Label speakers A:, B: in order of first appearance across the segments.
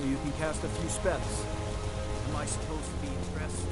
A: so you can cast a few spells. Am I supposed to be impressed?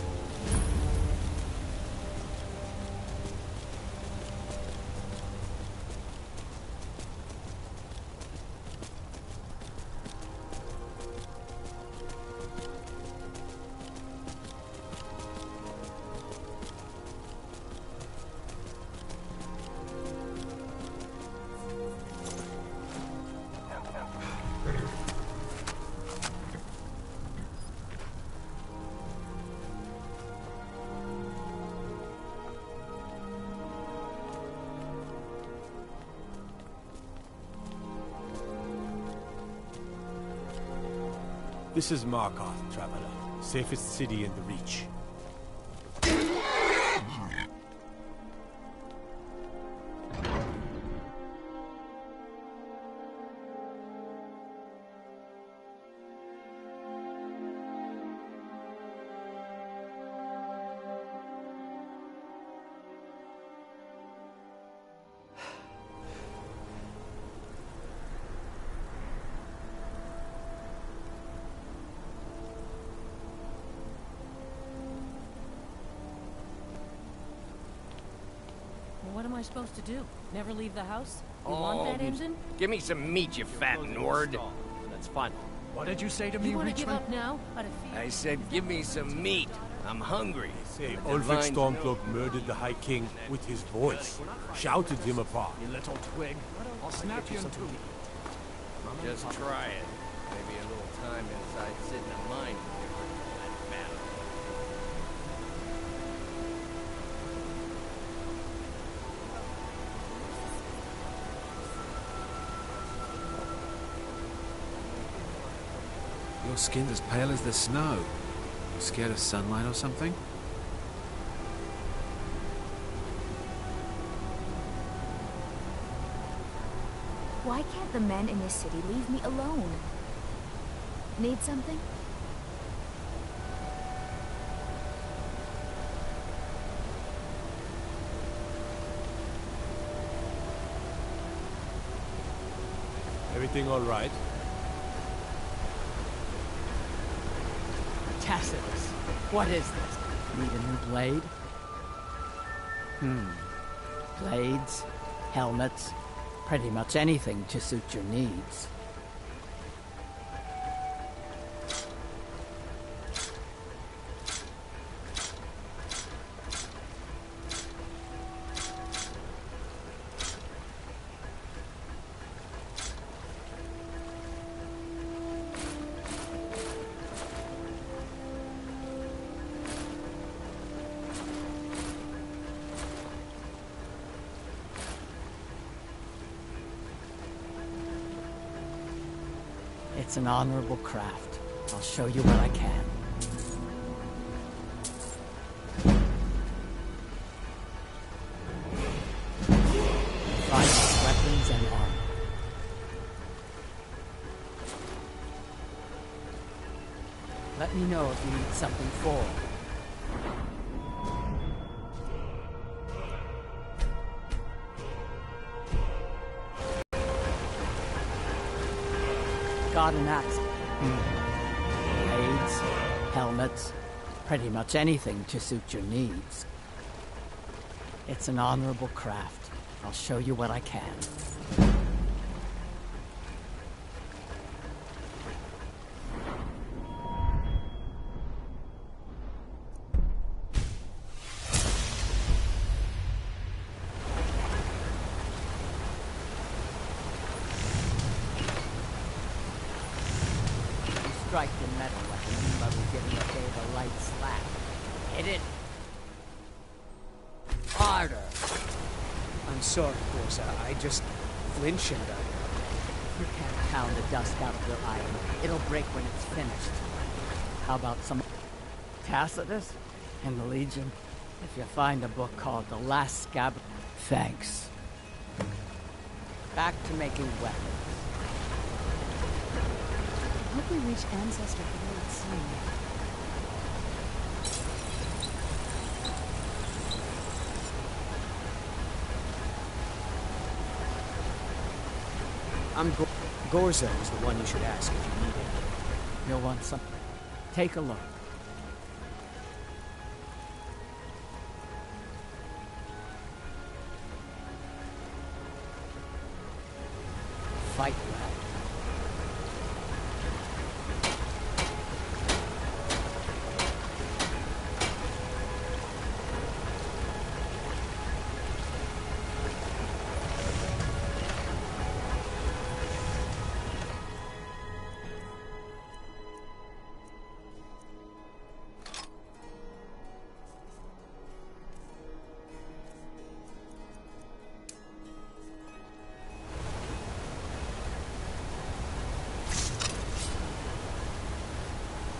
B: This is Markarth, traveler. Safest city in the Reach.
C: What am I supposed to do? Never leave the house? You want that engine?
D: Give me some meat, you fat Nord.
A: That's fine. What did you say to me,
C: You want to
A: Reachman?
C: give up now? Out of fear?
D: I said give me some meat. I'm hungry.
B: Say,
D: The
B: Ulfric
D: divine-
B: Stormcloak murdered the High King with his voice. Shouted him apart.
A: You little twig. I'll snap you in two.
D: Just try it. Maybe a little time inside sitting a mine that battle.
E: Your skin's as pale as the snow. You scared of sunlight or something?
F: Why can't the men in this city leave me alone? Need something?
B: Everything all right?
G: Tacitus, what is this? Need a new blade? Blades, helmets, pretty much anything to suit your needs. It's an honorable craft. I'll show you what I can. Right, weapons and armor. Let me know if you need something for. Got an axe. Blades, helmets, pretty much anything to suit your needs. It's an honorable craft. I'll show you what I can. Strike the metal weapon, but we're giving a Dave a light slap. Hit it harder.
H: I'm sorry, Corsa. I just flinch and
G: You can't pound the dust out of your iron. It'll break when it's finished. How about some Tacitus in the Legion? If you find a book called The Last Scab... Thanks. Back to making weapons.
F: Hope we reach Ancestor Blade soon.
H: I'm Gorza is the one you should ask if you need it.
G: You'll want some. Take a look. Fight well.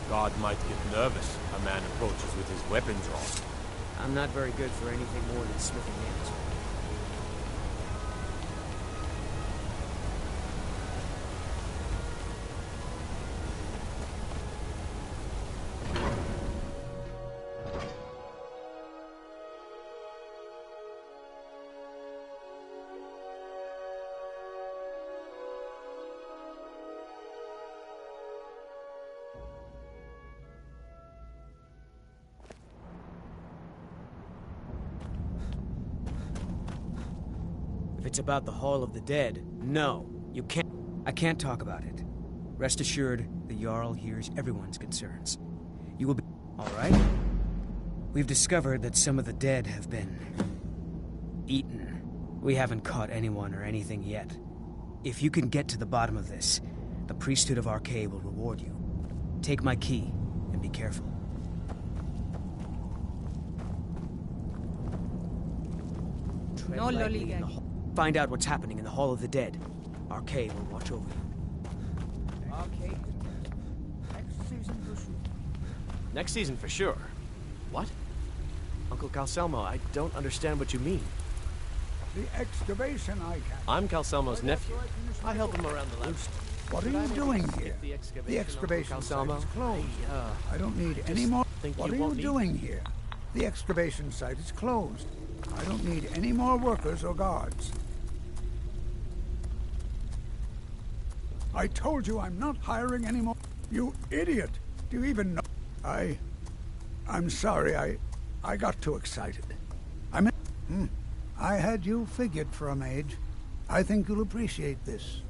B: God might get nervous. A man approaches with his weapon drawn.
H: I'm not very good for anything more than smithing nails. If it's about the Hall of the Dead, no, you can't. I can't talk about it. Rest assured, the Jarl hears everyone's concerns. You will be all right? We've discovered that some of the dead have been eaten. We haven't caught anyone or anything yet. If you can get to the bottom of this, the priesthood of Arcade will reward you. Take my key and be careful. Tread lightly in the hall. Find out what's happening in the Hall of the Dead. Arcade will watch over you.
A: Arcade. Next season for sure.
I: Next season for sure. What? Uncle Calcelmo, I don't understand what you mean.
J: The excavation I can.
I: I'm Calcelmo's nephew. I help him around the lab.
J: What are you doing here? The excavation site is closed. I don't need any more. What are you doing here? The excavation site is closed. I don't need any more workers or guards. I told you I'm not hiring any more. You idiot! Do you even know? I'm sorry. I got too excited. I had you figured for a mage. I think you'll appreciate this.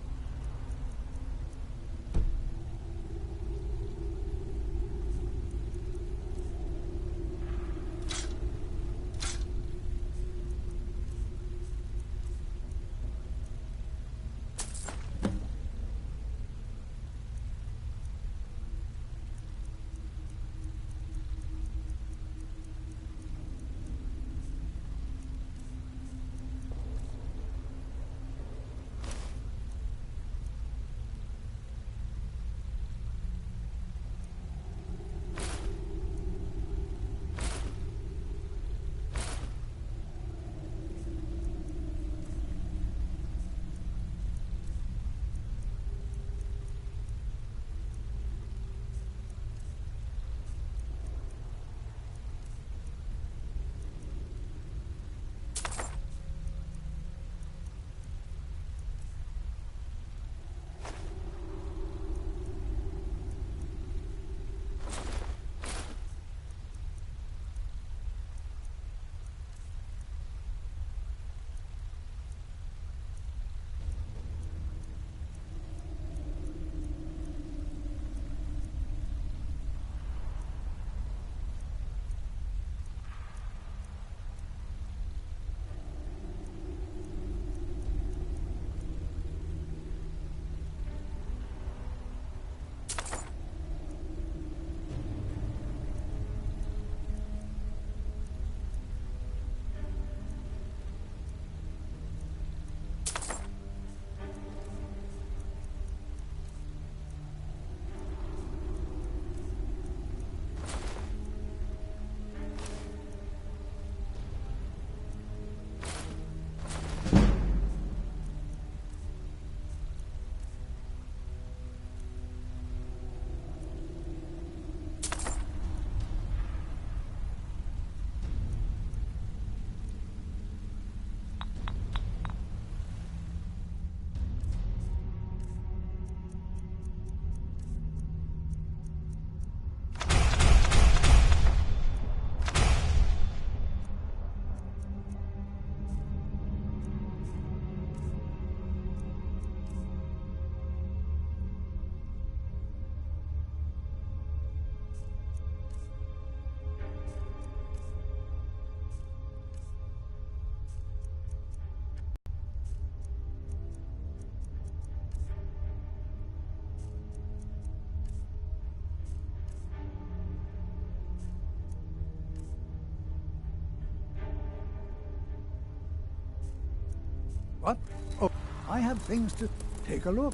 J: What? Oh, I have things to take a look.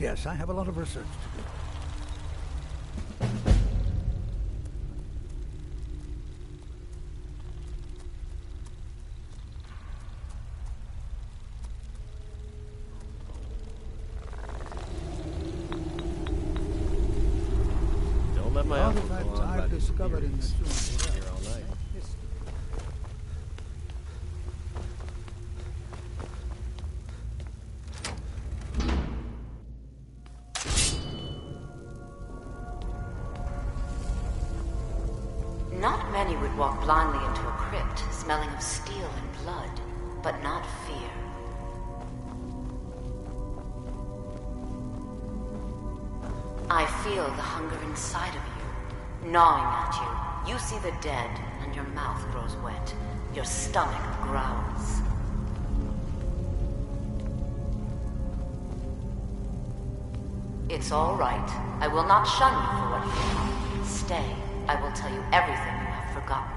J: Yes, I have a lot of research to do.
I: Don't let my uncle go
J: Artifacts
I: on about
J: I've
I: his
J: discovered in the
I: theories.
J: tomb.
I: Here all night.
K: Not many would walk blindly into a crypt, smelling of steel and blood, but not fear. I feel the hunger inside of you, gnawing at you. You see the dead, and your mouth grows wet. Your stomach growls. It's all right. I will not shun you for what you are. Stay. I will tell you everything you have forgotten.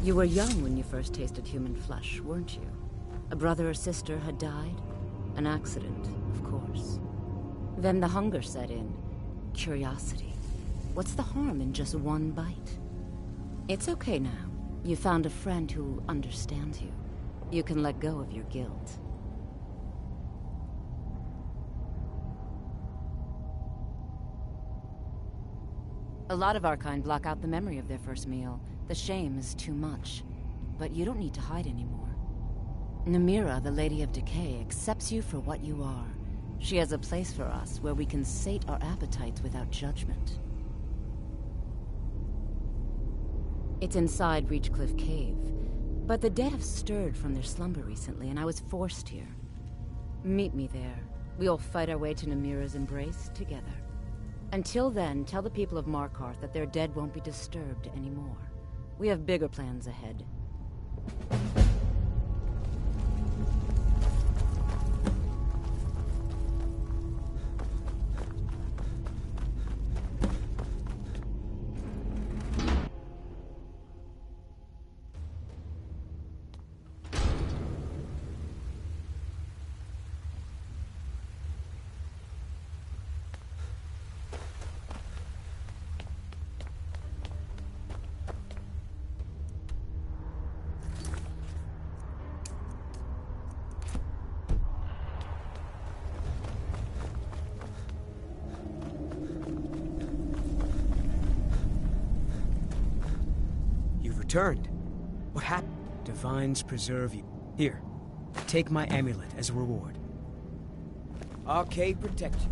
C: You were young when you first tasted human flesh, weren't you? A brother or sister had died? An accident, of course. Then the hunger set in. Curiosity. What's the harm in just one bite? It's okay now. You found a friend who understands you. You can let go of your guilt. A lot of our kind block out the memory of their first meal. The shame is too much. But you don't need to hide anymore. Namira, the Lady of Decay, accepts you for what you are. She has a place for us where we can sate our appetites without judgment. It's inside Reachcliff Cave, but the dead have stirred from their slumber recently, and I was forced here. Meet me there. We'll fight our way to Namira's embrace together. Until then, tell the people of Markarth that their dead won't be disturbed anymore. We have bigger plans ahead.
H: Returned. What happened? Divines preserve you. Here, take my amulet as a reward. Arcade protect you.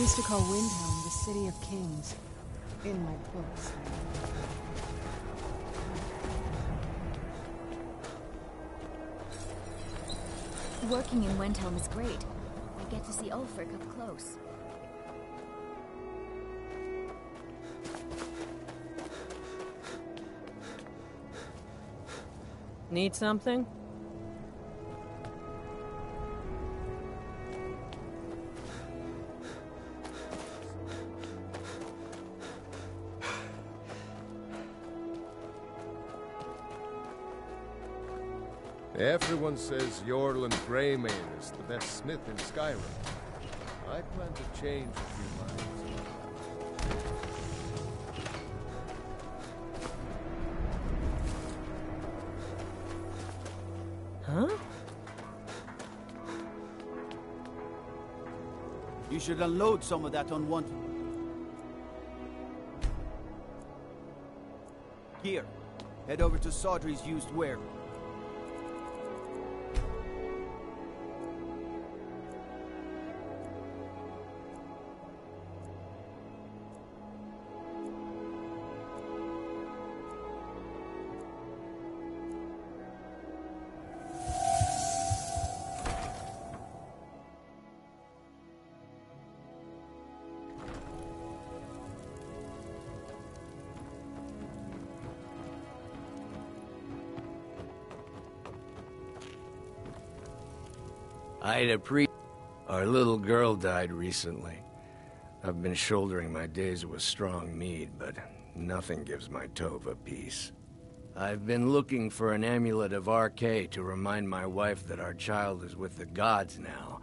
L: used to call Windhelm the City of Kings. In my books.
F: Working in Windhelm is great. I get to see Ulfric up close.
C: Need something?
M: Everyone says Yorland Greymane is the best smith in Skyrim. I plan to change a few minds.
C: Huh?
A: You should unload some of that unwanted gear. Head over to Sawdry's used ware.
D: I'd appreciate. Our little girl died recently. I've been shouldering my days with strong mead, but nothing gives my Tova peace. I've been looking for an amulet of RK to remind my wife that our child is with the gods now,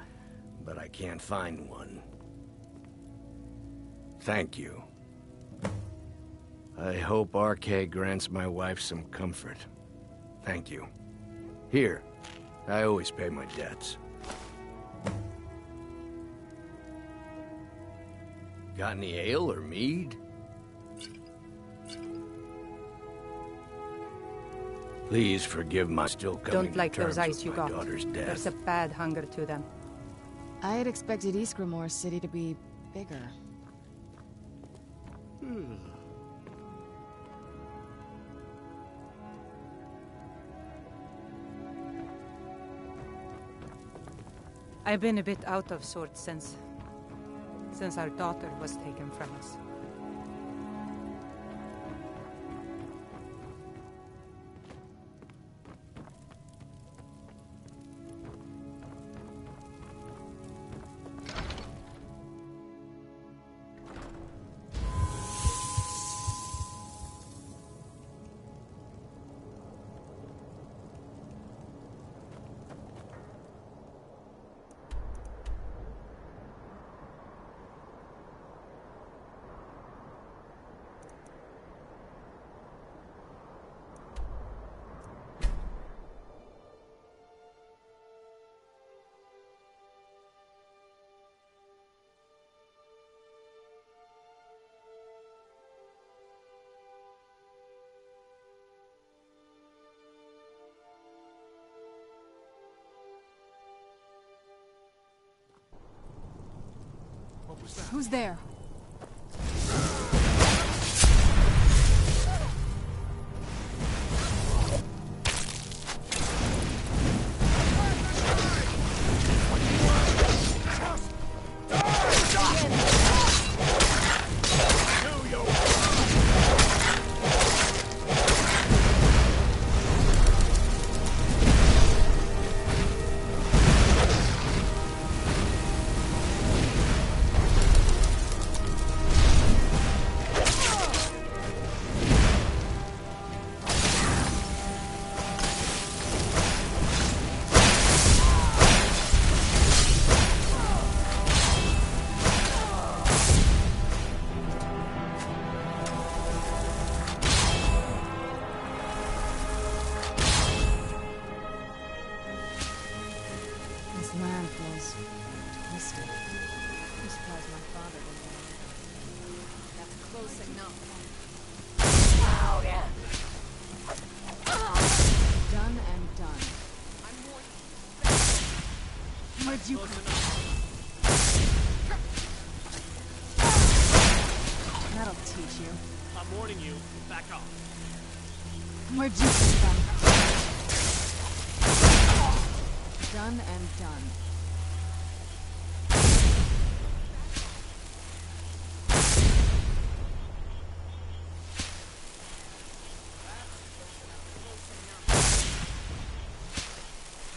D: but I can't find one. Thank you. I hope RK grants my wife some comfort. Thank you. Here, I always pay my debts. Got any ale or mead? Please forgive my still coming
N: Don't like
D: to terms
N: those eyes
D: with
N: you
D: my
N: got.
D: daughter's death.
N: There's a bad hunger to them.
L: I had expected Ysgrimmar City to be bigger.
N: I've been a bit out of sorts since our daughter was taken from us.
L: Who's there? teach you.
I: I'm warning you. Back off.
L: Where'd you come from? Done and done.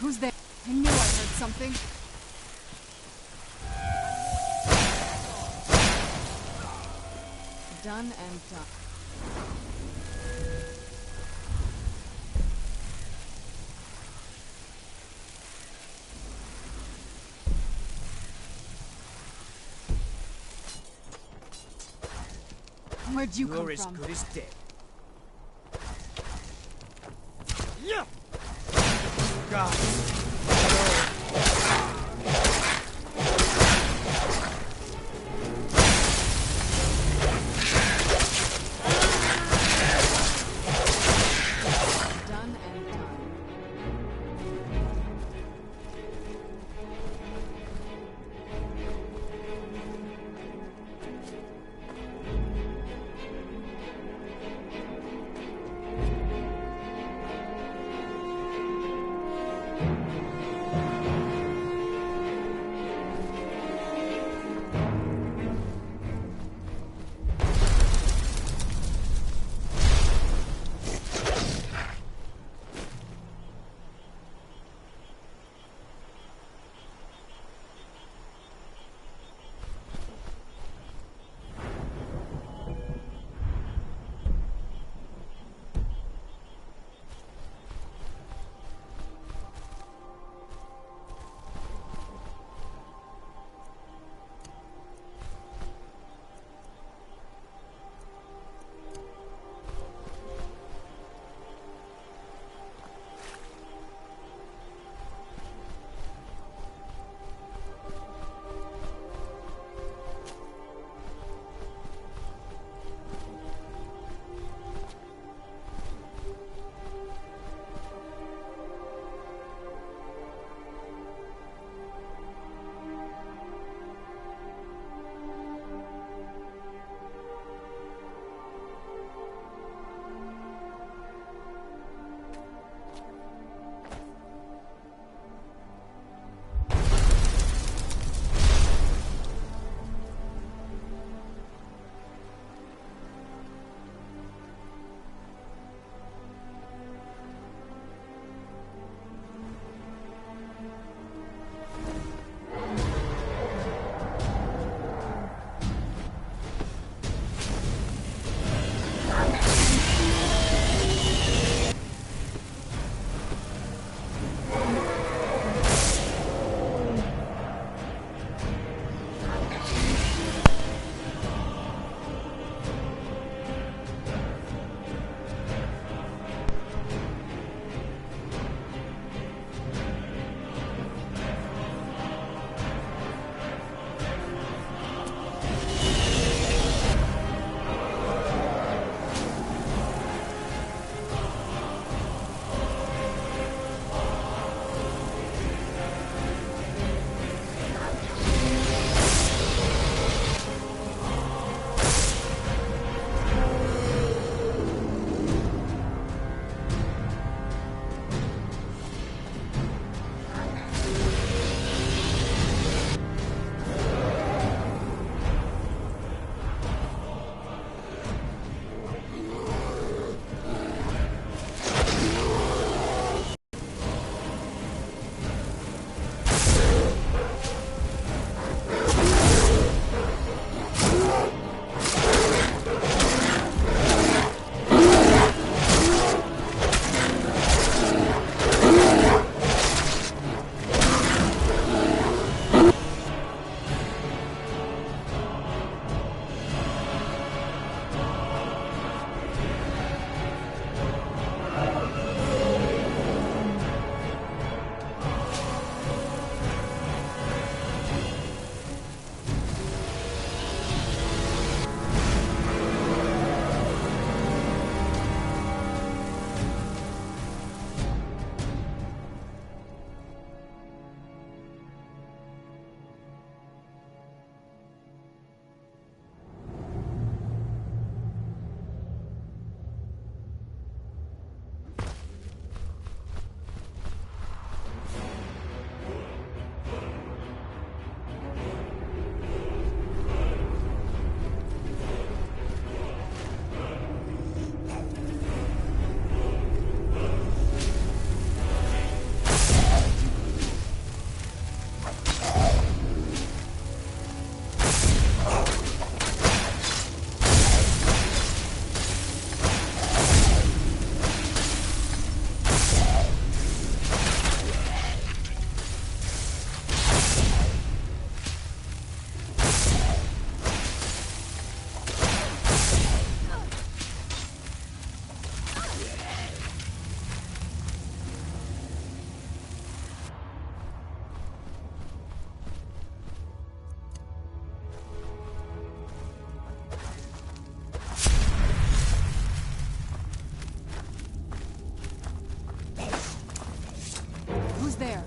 L: Who's there? I knew I heard something. Done and done. Where'd you come from?
H: You're as good as dead.
I: Yeah!
H: God.
L: Done and done. there.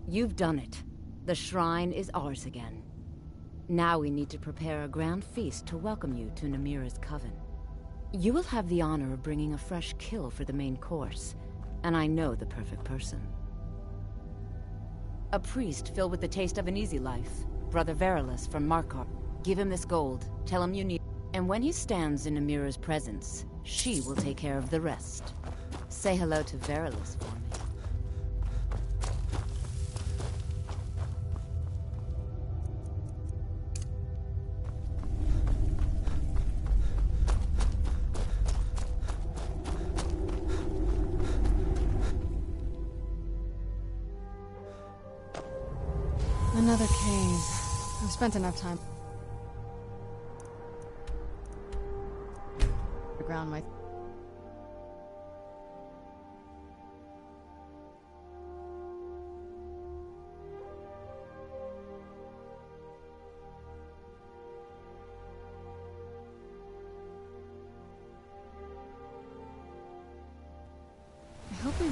C: You've done it. The shrine is ours again. Now we need to prepare a grand feast to welcome you to Namira's coven. You will have the honor of bringing a fresh kill for the main course, and I know the perfect person. A priest filled with the taste of an easy life, Brother Verilus from Markarth. Give him this gold, tell him you need, and when he stands in Namira's presence, she will take care of the rest. Say hello to Verilus for me.
L: Another cave. I've spent enough time. Ground my.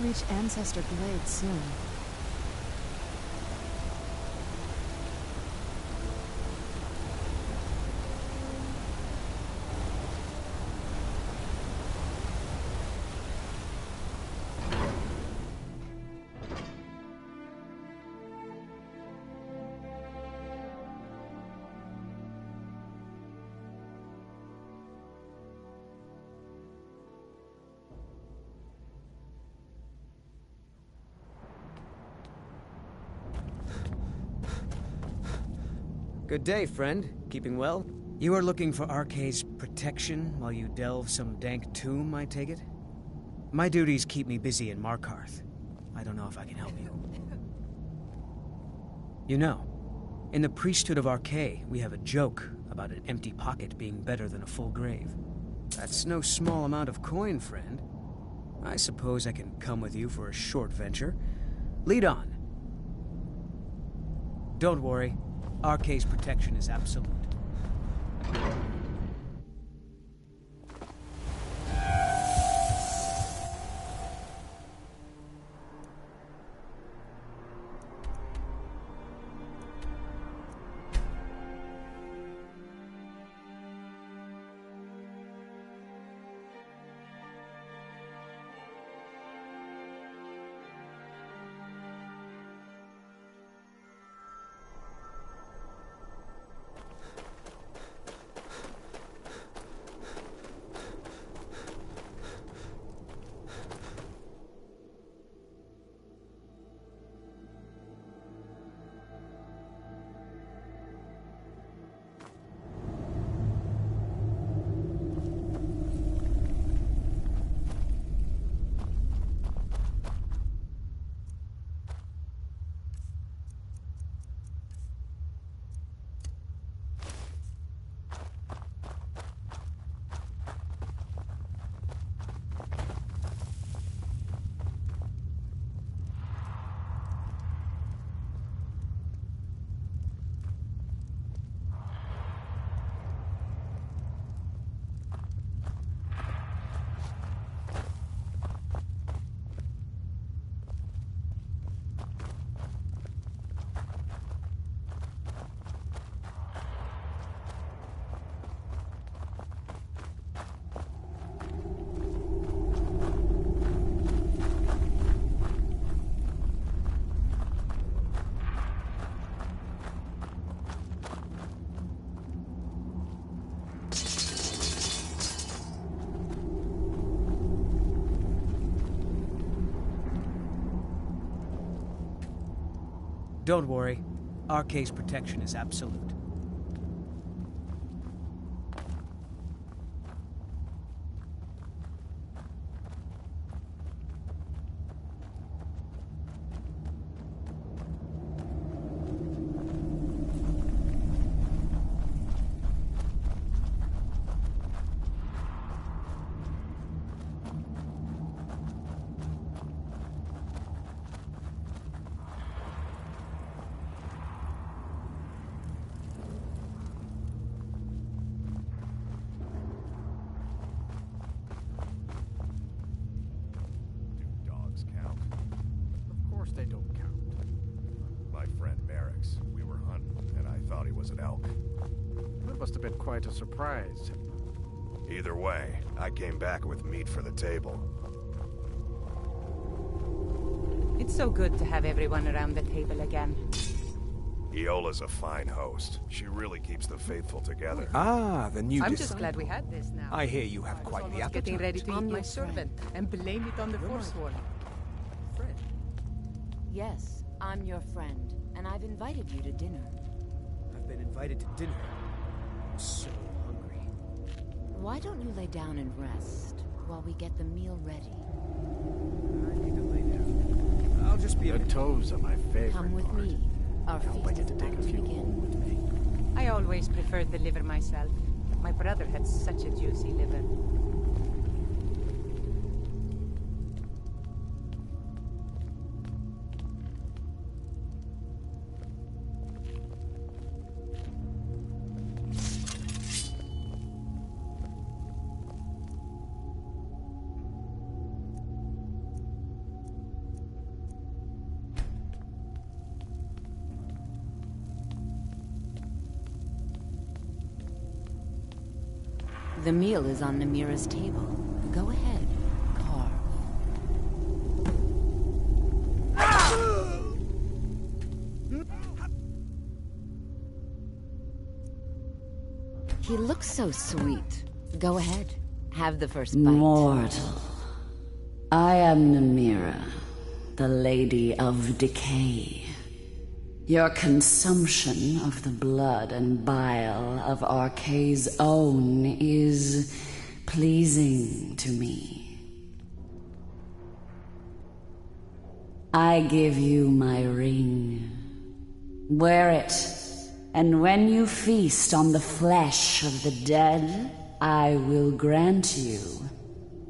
L: reach Ancestor Glade soon.
H: Good day, friend. Keeping well? You are looking for Arkay's protection while you delve some dank tomb, I take it? My duties keep me busy in Markarth. I don't know if I can help you. You know, in the priesthood of Arkay, we have a joke about an empty pocket being better than a full grave. That's no small amount of coin, friend. I suppose I can come with you for a short venture. Lead on. Don't worry. Arkay's protection is absolute. Don't worry. Arkay's protection is absolute.
A: They don't count. My friend Merrick's. We were hunting, and I thought he was an elk.
I: That must have been quite a surprise.
A: Either way, I came back with meat for the table.
N: It's so good to have everyone around the table again.
A: Iola's a fine host. She really keeps the faithful together.
B: Ah, the new
N: I'm just glad we had this now.
B: I hear you have quite the appetite.
N: Getting ready to eat my servant and blame it on the Forsworn.
K: Yes, I'm your friend, and I've invited you to dinner.
H: I've been invited to dinner. I'm so hungry.
K: Why don't you lay down and rest while we get the meal ready?
H: I need to lay down. I'll just be
I: The toes are my favorite
K: Come with
I: part.
K: me. Our
I: Hope I
K: feast
I: get
K: is
I: to take
K: about
I: a
K: to
I: few
K: begin.
I: home with me.
N: I always preferred the liver myself. My brother had such a juicy liver.
C: The meal is on Namira's table. Go ahead, carve. He looks so sweet. Go ahead, have the first bite.
K: Mortal. I am Namira, the Lady of Decay. Your consumption of the blood and bile of Arkay's own is pleasing to me. I give you my ring. Wear it, and when you feast on the flesh of the dead, I will grant you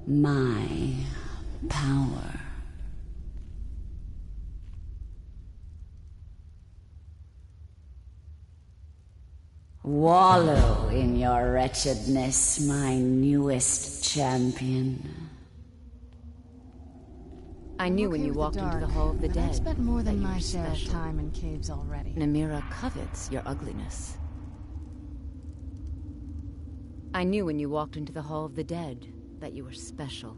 K: my power. Wallow in your wretchedness, my newest champion.
C: I knew when you walked into the Hall of the Dead.
L: I've spent more than
C: that you
L: my
C: were
L: share of
C: special.
L: time in caves already.
C: Namira covets your ugliness. I knew when you walked into the Hall of the Dead that you were special.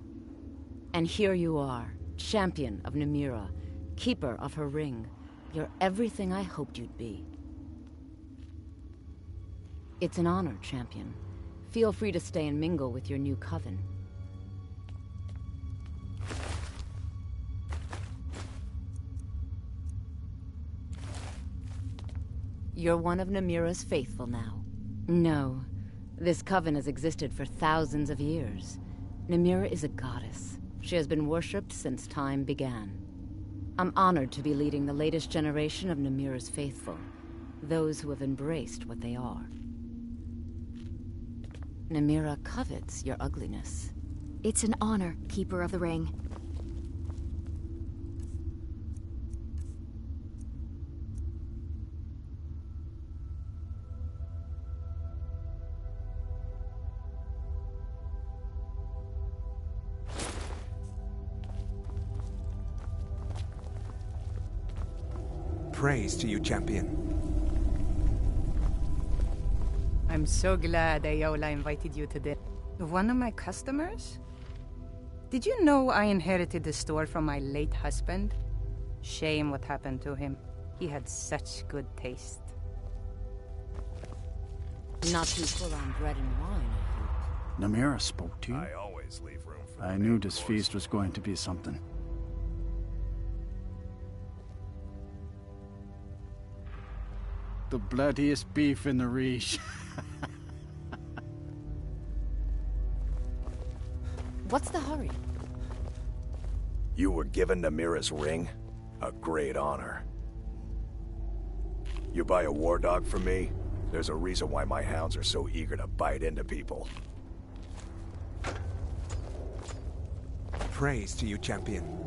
C: And here you are, champion of Namira, keeper of her ring. You're everything I hoped you'd be. It's an honor, champion. Feel free to stay and mingle with your new coven. You're one of Namira's faithful now. No. This coven has existed for thousands of years. Namira is a goddess. She has been worshipped since time began. I'm honored to be leading the latest generation of Namira's faithful. Those who have embraced what they are. Namira covets your ugliness.
F: It's an honor, Keeper of the Ring.
B: Praise to you, champion.
N: I'm so glad Ayola invited you to dinner. One of my customers? Did you know I inherited the store from my late husband? Shame what happened to him. He had such good taste.
C: Not too full on bread and wine, I hope.
J: Namira spoke to you?
A: I always leave room for
J: I knew this feast was going to be something. The bloodiest beef in the Reach.
C: What's the hurry?
A: You were given Namira's ring? A great honor. You buy a war dog from me? There's a reason why my hounds are so eager to bite into people.
B: Praise to you, champion.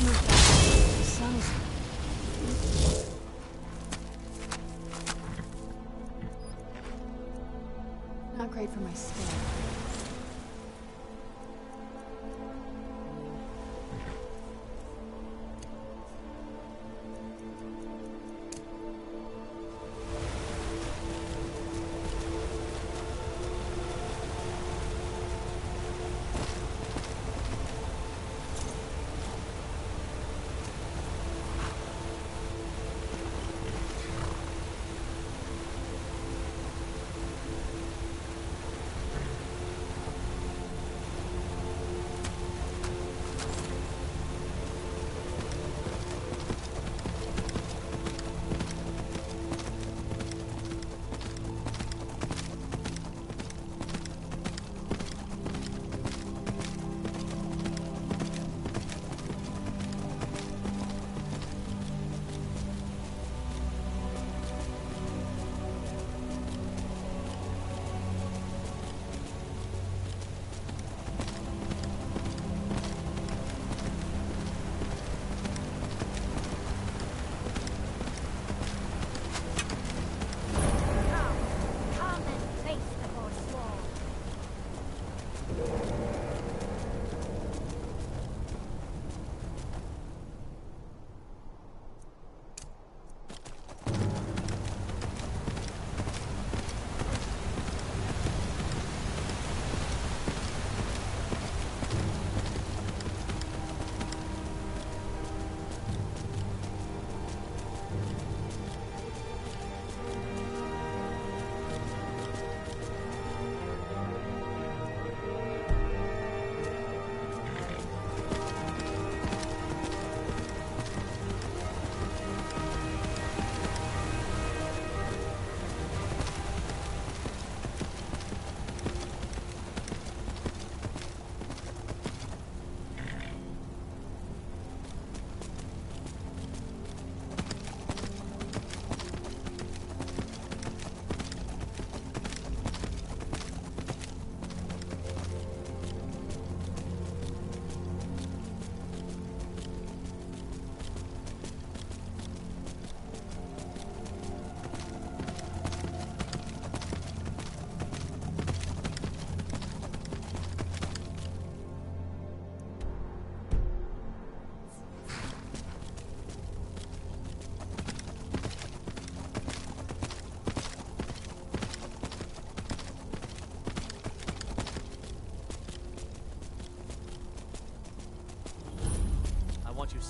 L: move back. The sun's not great for my skin.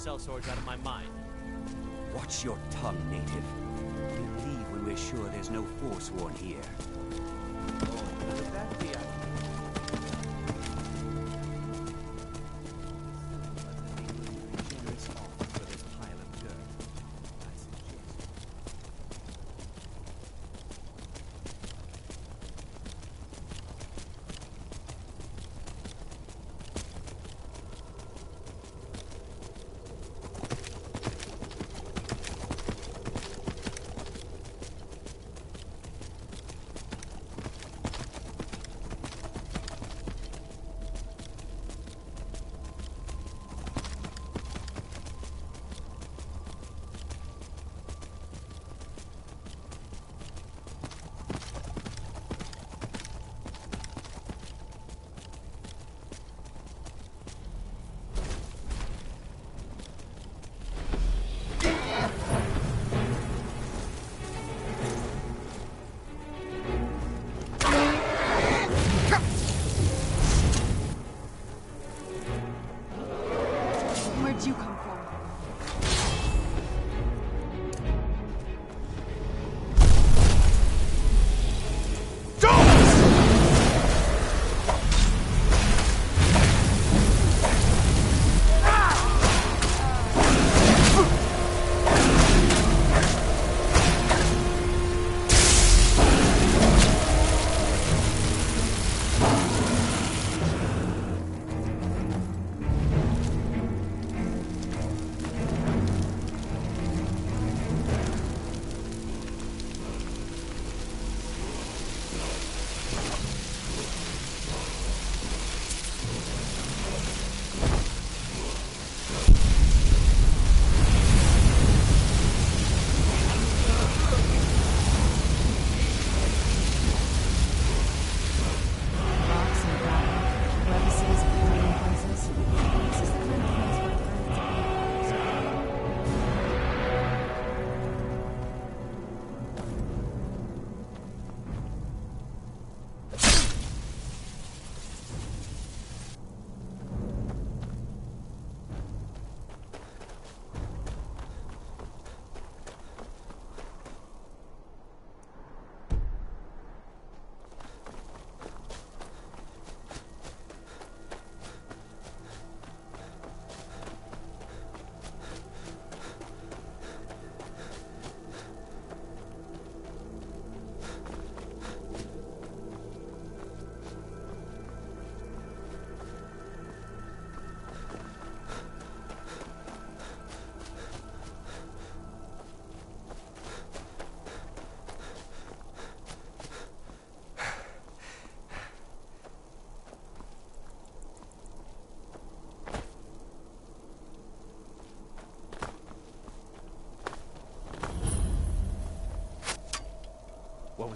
I: sellswords out of my mind.
O: Watch your tongue, native. We leave when we're sure there's no Forsworn here.
I: Oh, could that be a... generous offer for this pile of dirt, I suggest.
L: Where'd you come from?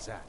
B: was at.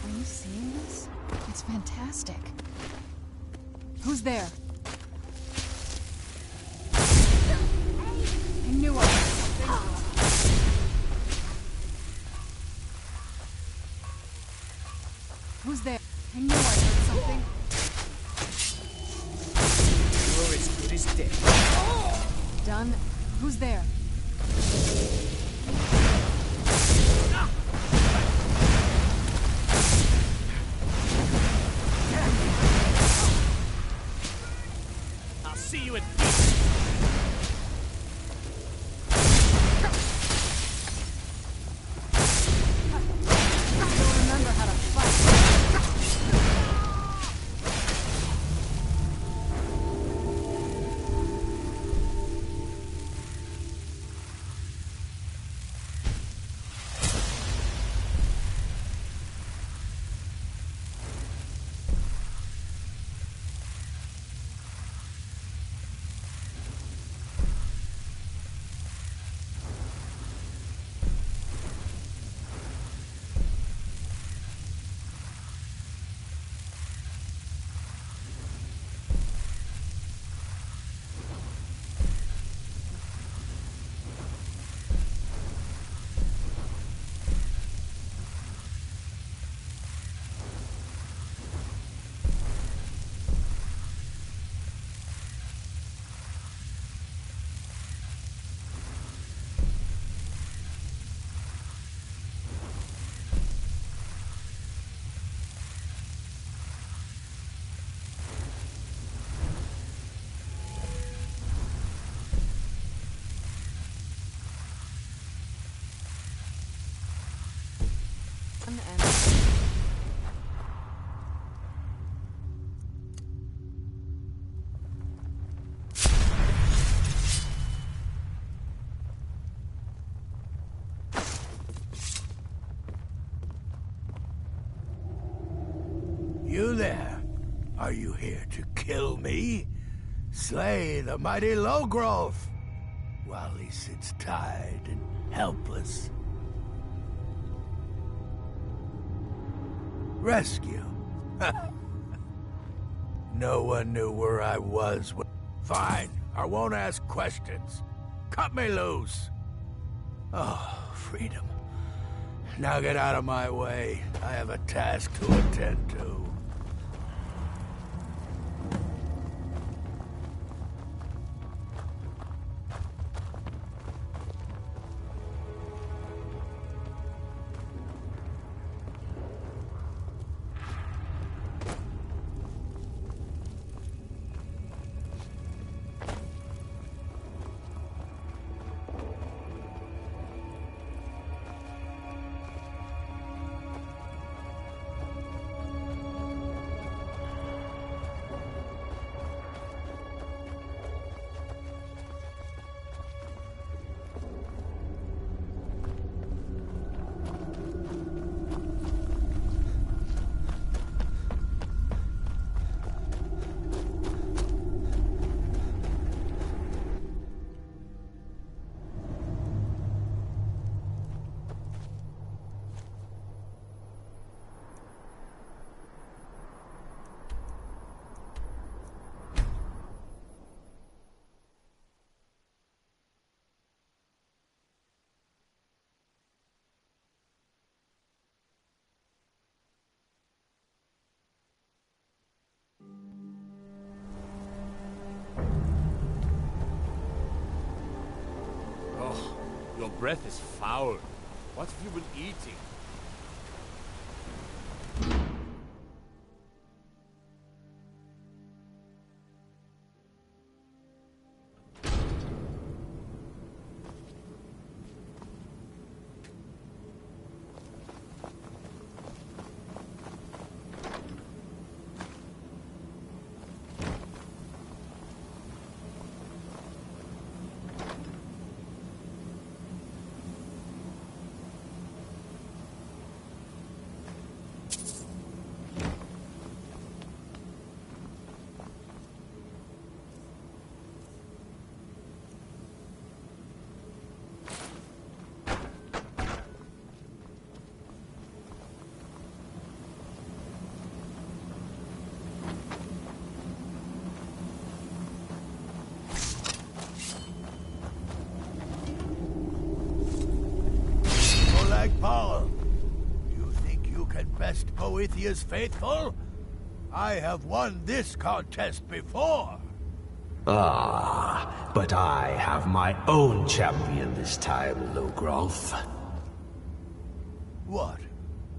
L: Are you seeing this? It's fantastic. Who's there? I knew I was something. Who's there? I knew I heard something.
H: You're as good as dead.
L: Done. Who's there?
I: I'll see you at peace.
L: You'll remember how to fight.
J: You there? Are you here to kill me? Slay the mighty Logrowth, while he sits tied and helpless. Rescue? No one knew where I was. Fine, I won't ask questions. Cut me loose. Oh, freedom. Now get out of my way. I have a task to attend to.
B: Your breath is foul. What have you been eating?
J: Paul, you think you can best Boethiah's faithful? I have won this contest before.
P: Ah, but I have my own champion this time, Logrolf.
J: What?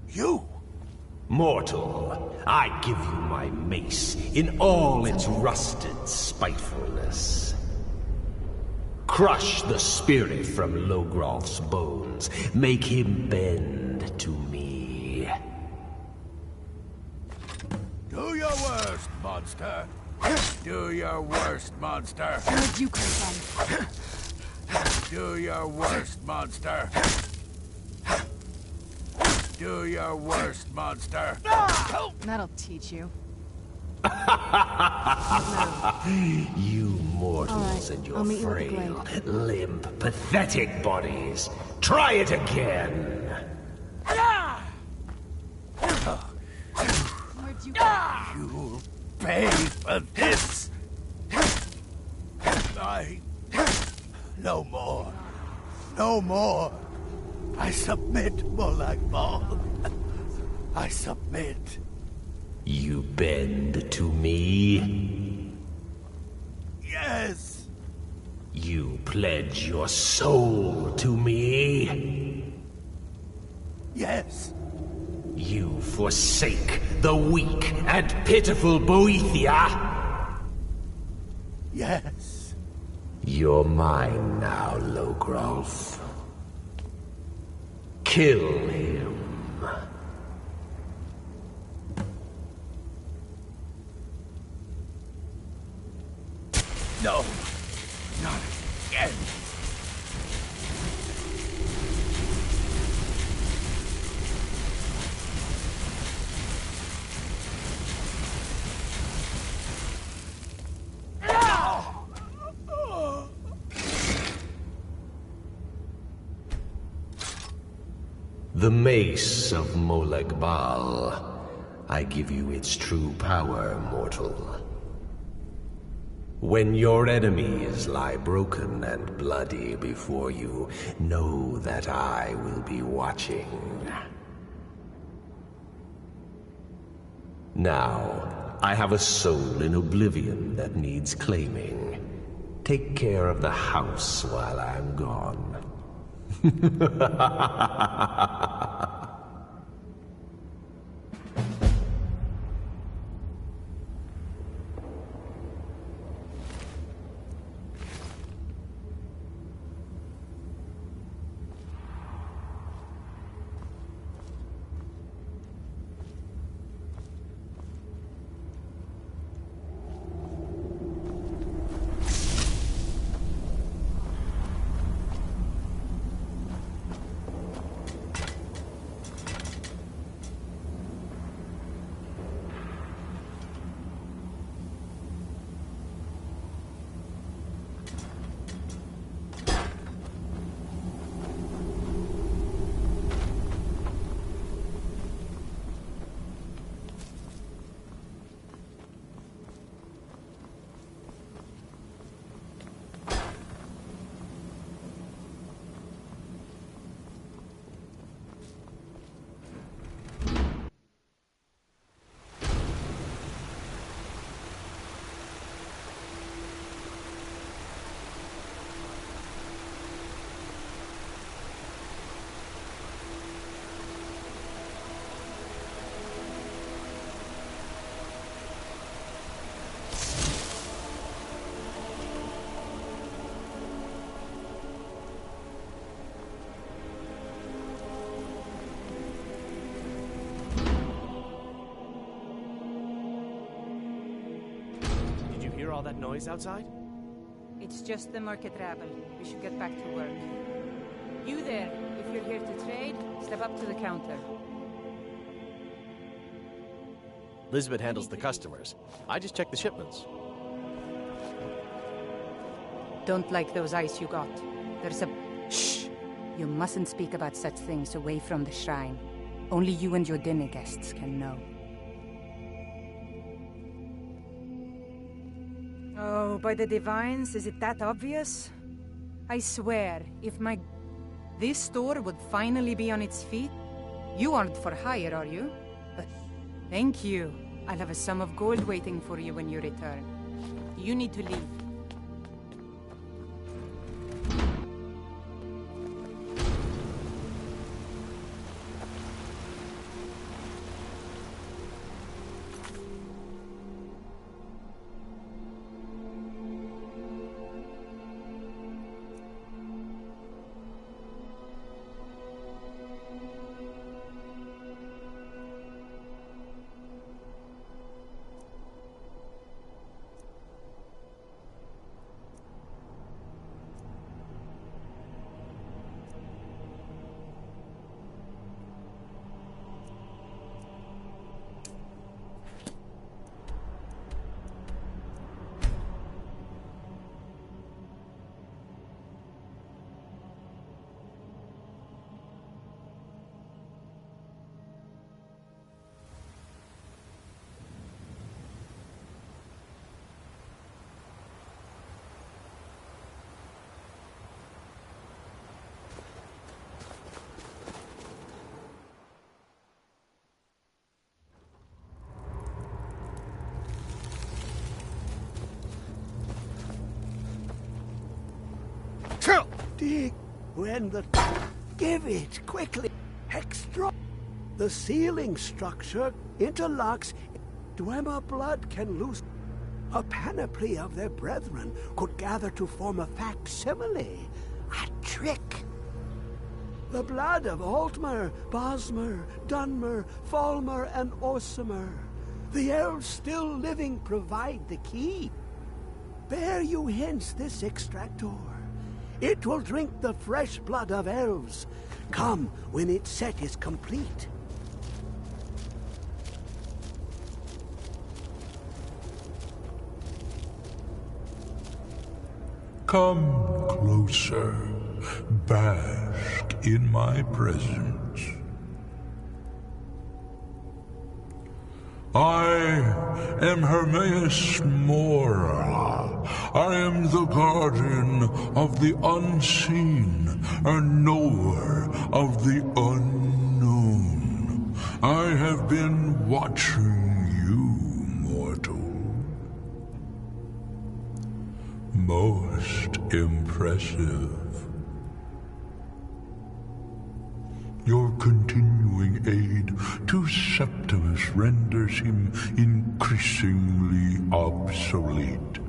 J: You?
P: Mortal, I give you my mace in all its rusted spitefulness. Crush the spirit from Logrolf's bones. Make him bend to me.
J: Do your worst, monster. Do your worst, monster.
L: Where'd you come from?
J: Do your worst, monster. Do your worst, monster.
L: That'll teach you.
P: You mortals and your frail, limp, pathetic bodies. Try it again.
L: Where'd you
J: You'll pay for this. No more. No more. I submit, Molag Bal. I submit.
P: You bend to me?
J: Yes.
P: You pledge your soul to me?
J: Yes.
P: You forsake the weak and pitiful Boethia?
J: Yes.
P: You're mine now, Logrolf. Kill him.
J: No. Not again.
P: The mace of Molag Bal. I give you its true power, mortal. When your enemies lie broken and bloody before you, know that I will be watching. Now, I have a soul in oblivion that needs claiming. Take care of the house while I'm gone.
I: all that noise outside?
N: It's just the market rabble. We should get back to work. You there, if you're here to trade, step up to the counter.
I: Lisbeth handles the customers. I just check the shipments.
N: Don't like those eyes you got. There's a... Shh! You mustn't speak about such things away from the shrine. Only you and your dinner guests can know. Oh, by the divines, is it that obvious? I swear, if my... This store would finally be on its feet... You aren't for hire, are you? But thank you. I'll have a sum of gold waiting for you when you return. You need to leave.
Q: Dig when the... Give it, quickly. Extra. The ceiling structure interlocks. Dwemer blood can lose. A panoply of their brethren could gather to form a facsimile. A trick. The blood of Altmer, Bosmer, Dunmer, Falmer, and Orsimer. The elves still living provide the key. Bear you hence this extractor. It will drink the fresh blood of elves. Come when its set is complete.
R: Come closer. Bask in my presence. I am Hermaeus Mora. I am the guardian of the unseen, a knower of the unknown. I have been watching you, mortal. Most impressive. Your continuing aid to Septimus renders him increasingly obsolete.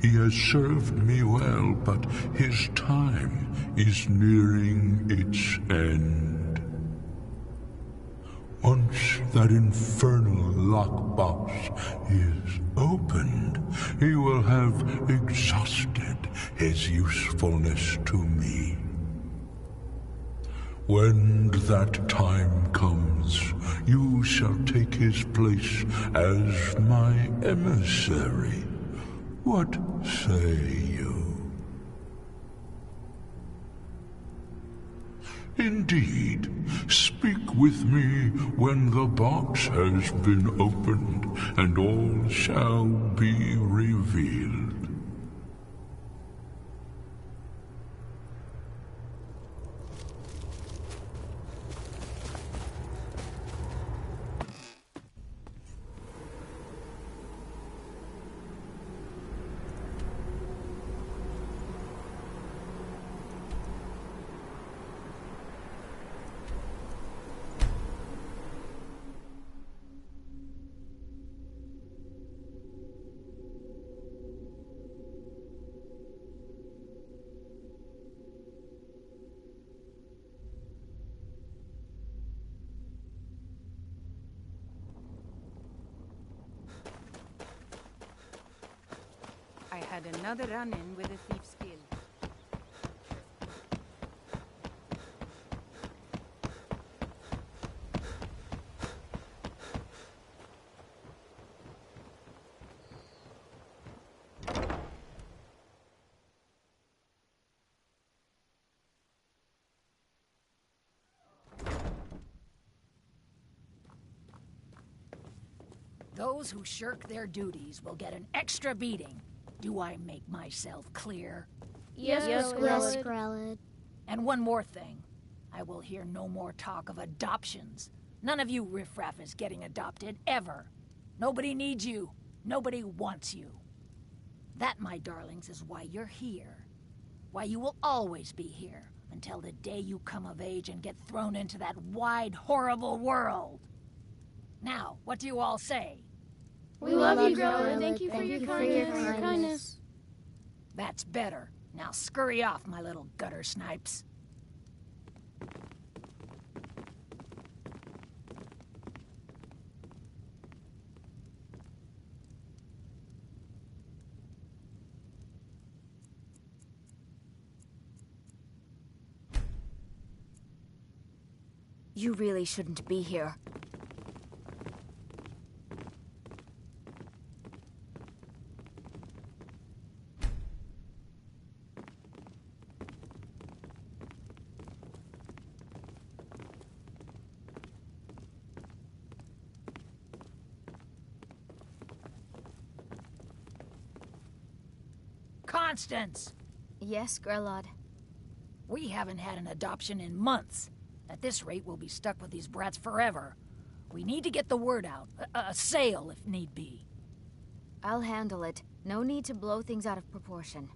R: He has served me well, but his time is nearing its end. Once that infernal lockbox is opened, he will have exhausted his usefulness to me. When that time comes, you shall take his place as my emissary. What say you? Indeed, speak with me when the box has been opened, and all shall be revealed.
N: another run-in with a thief's guild.
S: Those who shirk their duties will get an extra beating. Do I make myself clear?
T: Yes, Grelid.
S: And one more thing. I will hear no more talk of adoptions. None of you riffraff is getting adopted, ever. Nobody needs you. Nobody wants you. That, my darlings, is why you're here. Why you will always be here, until the day you come of age and get thrown into that wide, horrible world. Now, what do you all say?
T: We love you, Grelid. Thank you for your kindness.
S: That's better. Now scurry off, my little gutter snipes.
F: You really shouldn't be here.
S: Constance!
F: Yes, Grelod.
S: We haven't had an adoption in months. At this rate, we'll be stuck with these brats forever. We need to get the word out. A sale, if need be.
F: I'll handle it. No need to blow things out of proportion.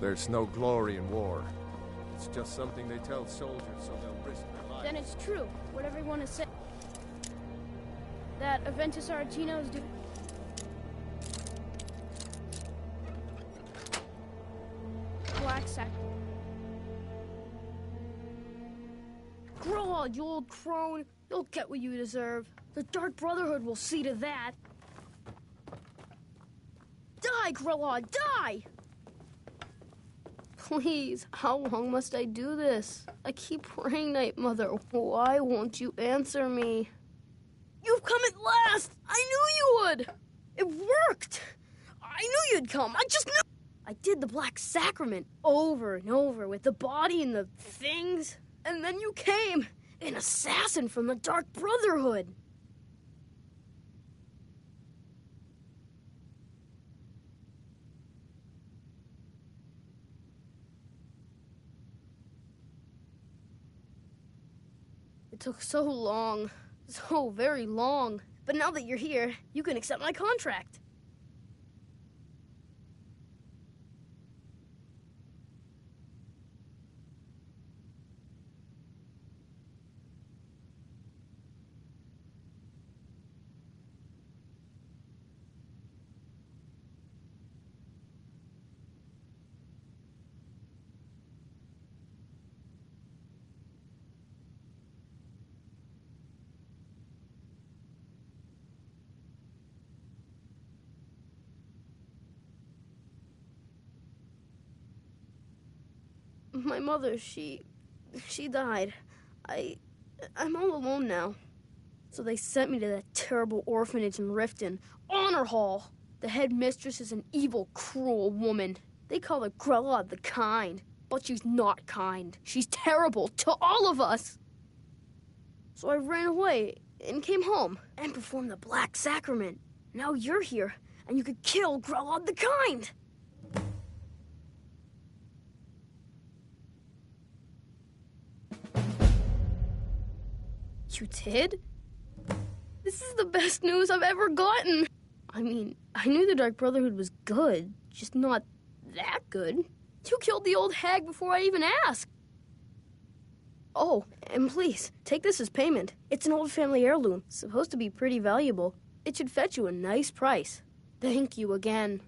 M: There's no glory in war. It's just something they tell soldiers so they'll risk their lives.
T: Then it's true, what everyone has said. That Aventus Aretino's black sack. Grelod, you old crone. You'll get what you deserve. The Dark Brotherhood will see to that. Die, Grelod, die! Please, how long must I do this? I keep praying, Night Mother. Why won't you answer me? You've come at last! I knew you would! It worked! I knew you'd come. I just knew. I did the Black Sacrament over and over with the body and the things. And then you came. An assassin from the Dark Brotherhood. It took so long. So very long. But now that you're here, you can accept my contract. My mother, she died. I'm all alone now. So they sent me to that terrible orphanage in Riften, Honor Hall. The headmistress is an evil, cruel woman. They call her Grella the Kind, but she's not kind. She's terrible to all of us. So I ran away and came home and performed the Black Sacrament. Now you're here, and you could kill Grella the Kind. You did? This is the best news I've ever gotten. I mean, I knew the Dark Brotherhood was good, just not that good. You killed the old hag before I even asked. Oh, and please, take this as payment. It's an old family heirloom, supposed to be pretty valuable. It should fetch you a nice price. Thank you again.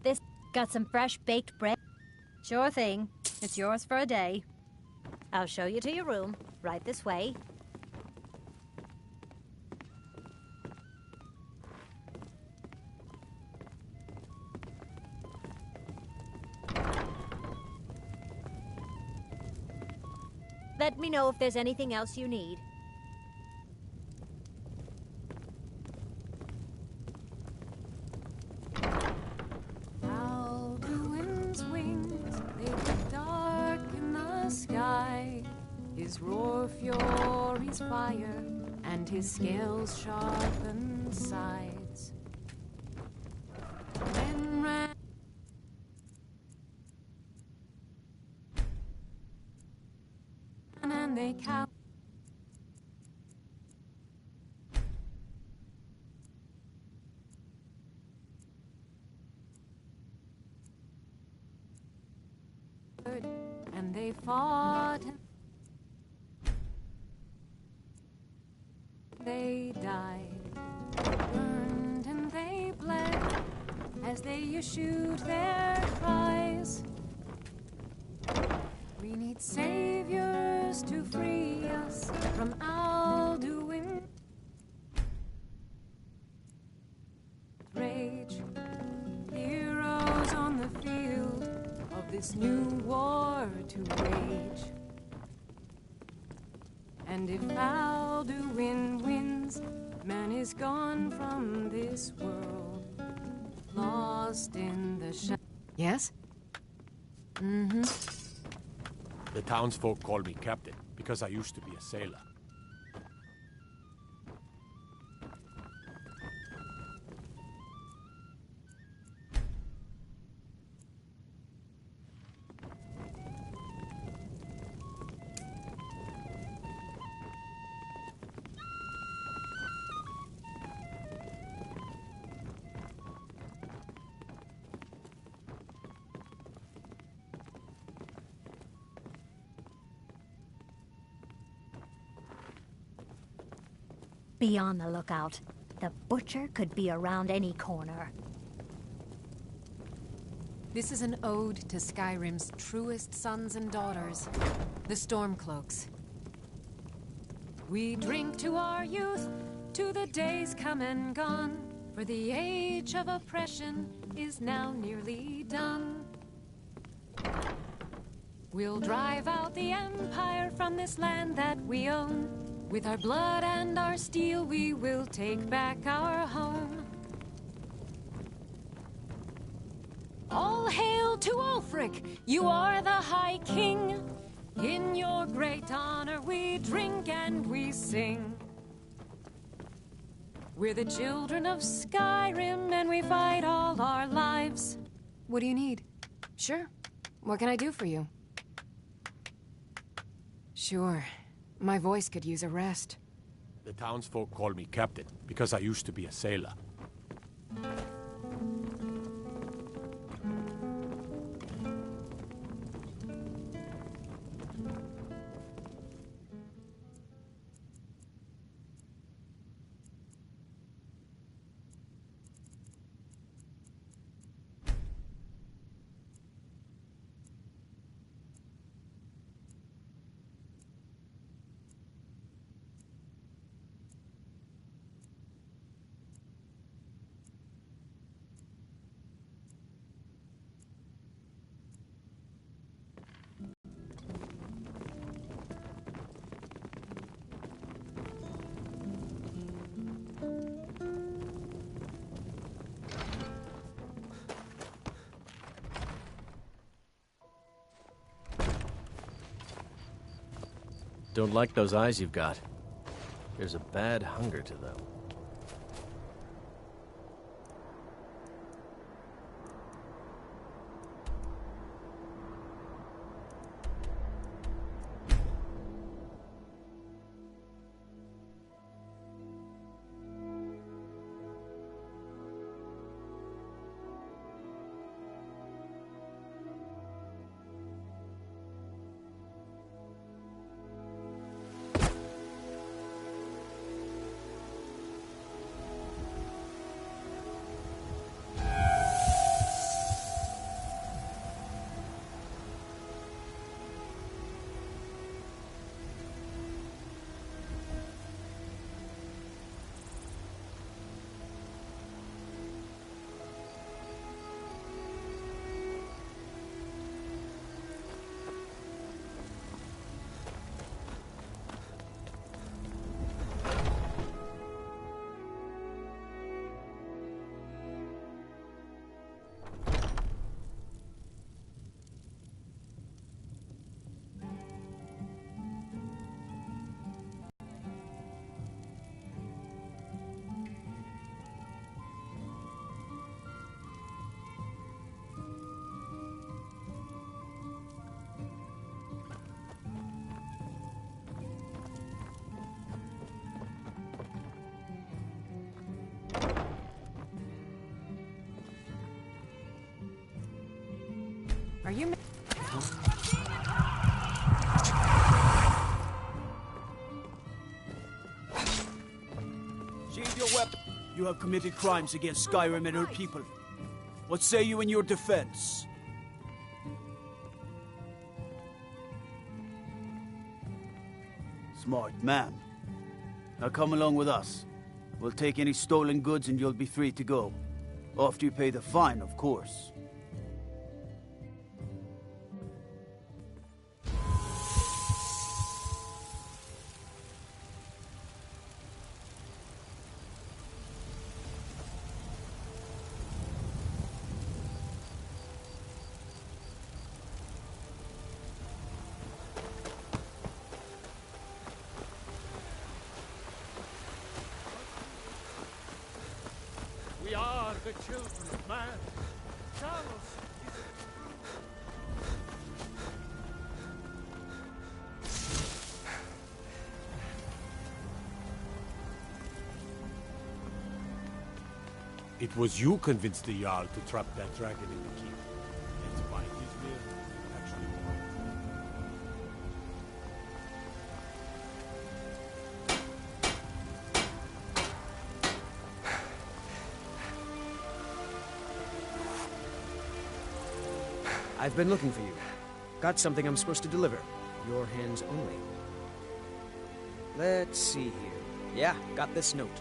U: This got some fresh baked bread? Sure thing. It's yours for a day. I'll show you to your room. Right this way. Let me know if there's anything else you need.
V: His roar furies fire, and his scales sharpen sides. Men ran and they cow. And they fought. They died, burned and they bled, as they issued their cries. We need saviors to free us from Alduin. Rage, heroes on the field of this new war to wage. And if Alduin wins, man is gone from this world, lost in the shadows.
H: Yes?
V: Mm-hmm.
B: The townsfolk call me captain because I used to be a sailor.
U: Be on the lookout. The butcher could be around any corner.
V: This is an ode to Skyrim's truest sons and daughters, the Stormcloaks. We drink to our youth, to the days come and gone, for the age of oppression is now nearly done. We'll drive out the Empire from this land that we own. With our blood and our steel, we will take back our home. All hail to Ulfric, you are the High King. In your great honor we drink and we sing. We're the children of Skyrim and we fight all our lives.
L: What do you need? Sure. What can I do for you? Sure. My voice could use a rest.
B: The townsfolk call me captain because I used to be a sailor.
I: Don't like those eyes you've got. There's a bad hunger to them.
L: Are you...
E: Sheathe your weapon. You have committed crimes against Skyrim and her people. What say you in your defense? Smart man. Now come along with us. We'll take any stolen goods and you'll be free to go. After you pay the fine, of course.
G: We are the children of man. Charles
B: It was you convinced the Jarl to trap that dragon in the keep. Let's find his will. Actually,
H: I've been looking for you. Got something I'm supposed to deliver. Your hands only. Let's see here. Yeah, got this note.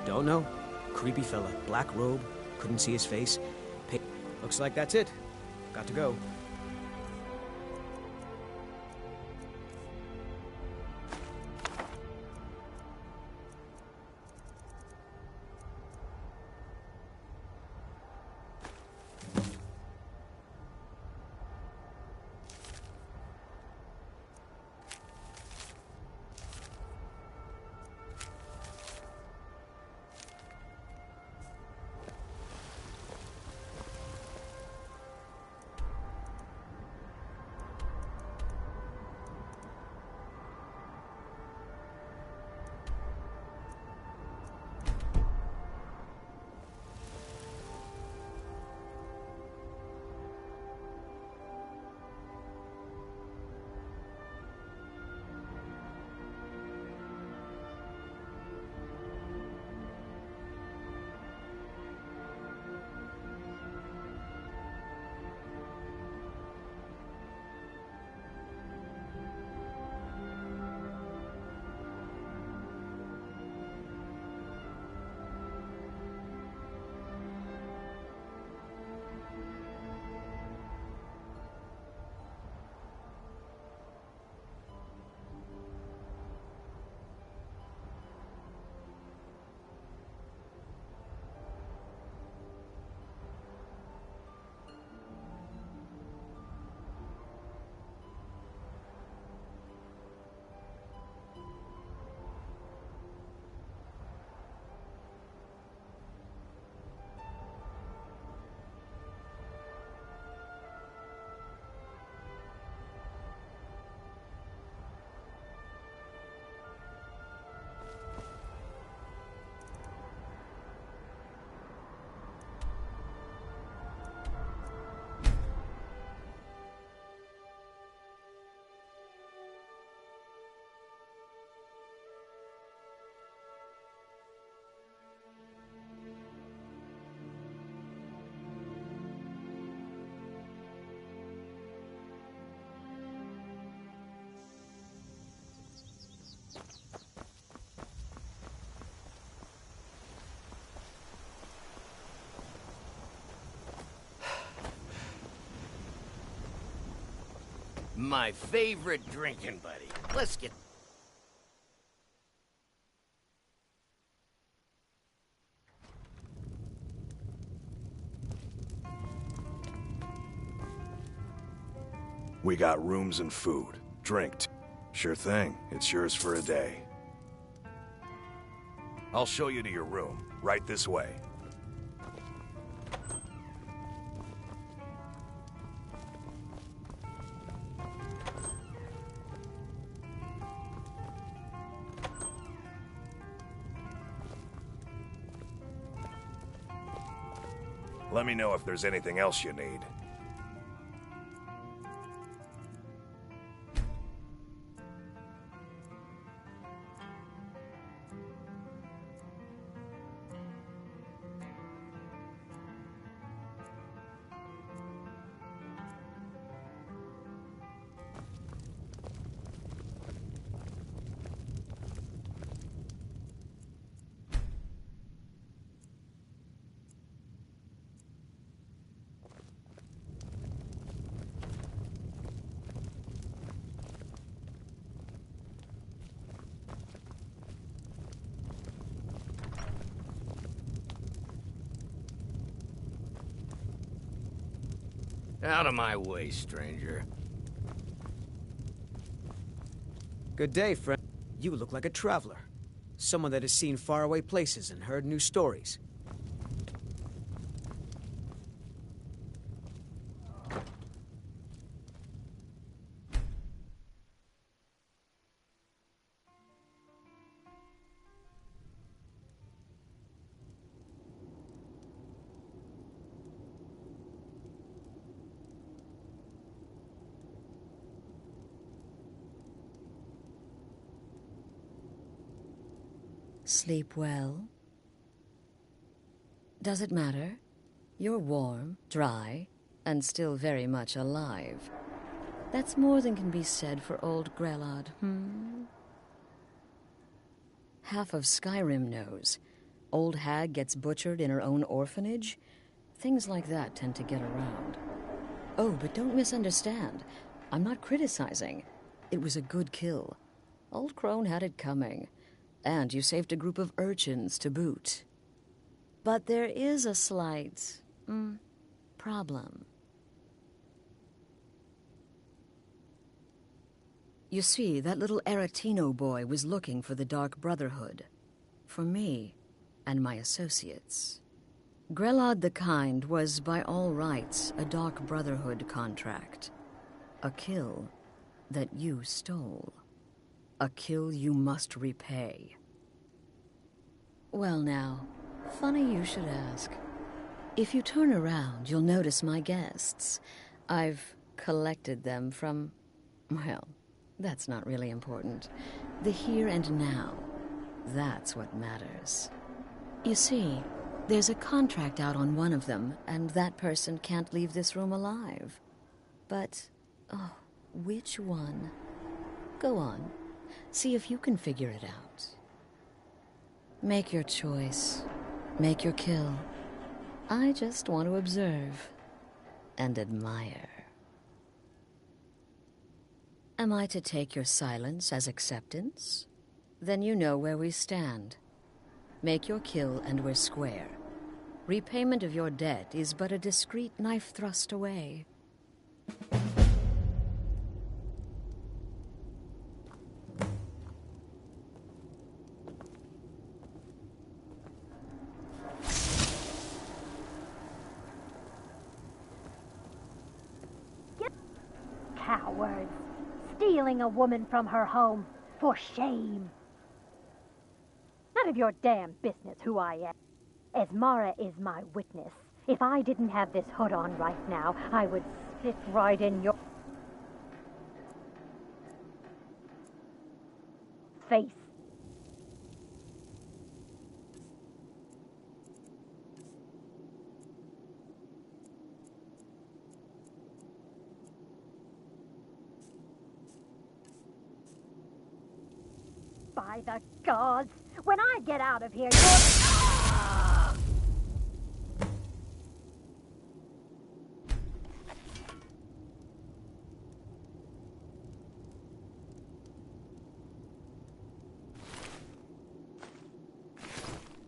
H: Don't know. Creepy fella. Black robe. Couldn't see his face. Looks like that's it. Got to go.
G: My favorite drinking buddy. Let's get...
A: We got rooms and food. Drink. Sure thing. It's yours for a day. I'll show you to your room. Right this way. Let me know if there's anything else you need.
G: Out of my way, stranger.
H: Good day, friend. You look like a traveler. Someone that has seen faraway places and heard new stories.
C: Sleep well? Does it matter? You're warm, dry, and still very much alive. That's more than can be said for old Grelod, Half of Skyrim knows. Old hag gets butchered in her own orphanage. Things like that tend to get around. Oh, but don't misunderstand. I'm not criticizing. It was a good kill. Old Crone had it coming. And you saved a group of urchins to boot. But there is a slight, problem. You see, that little Aretino boy was looking for the Dark Brotherhood. For me and my associates. Grelod the Kind was, by all rights, a Dark Brotherhood contract. A kill that you stole. A kill you must repay. Well now, funny you should ask. If you turn around, you'll notice my guests. I've collected them from, well, that's not really important. The here and now. That's what matters. You see, there's a contract out on one of them, and that person can't leave this room alive. But, oh, which one? Go on. See if you can figure it out. Make your choice. Make your kill. I just want to observe and admire. Am I to take your silence as acceptance? Then you know where we stand. Make your kill and we're square. Repayment of your debt is but a discreet knife thrust away.
U: Cowards! Stealing a woman from her home. For shame! None of your damn business who I am. Esmara is my witness. If I didn't have this hood on right now, I would spit right in your face. By the gods! When I get out of here,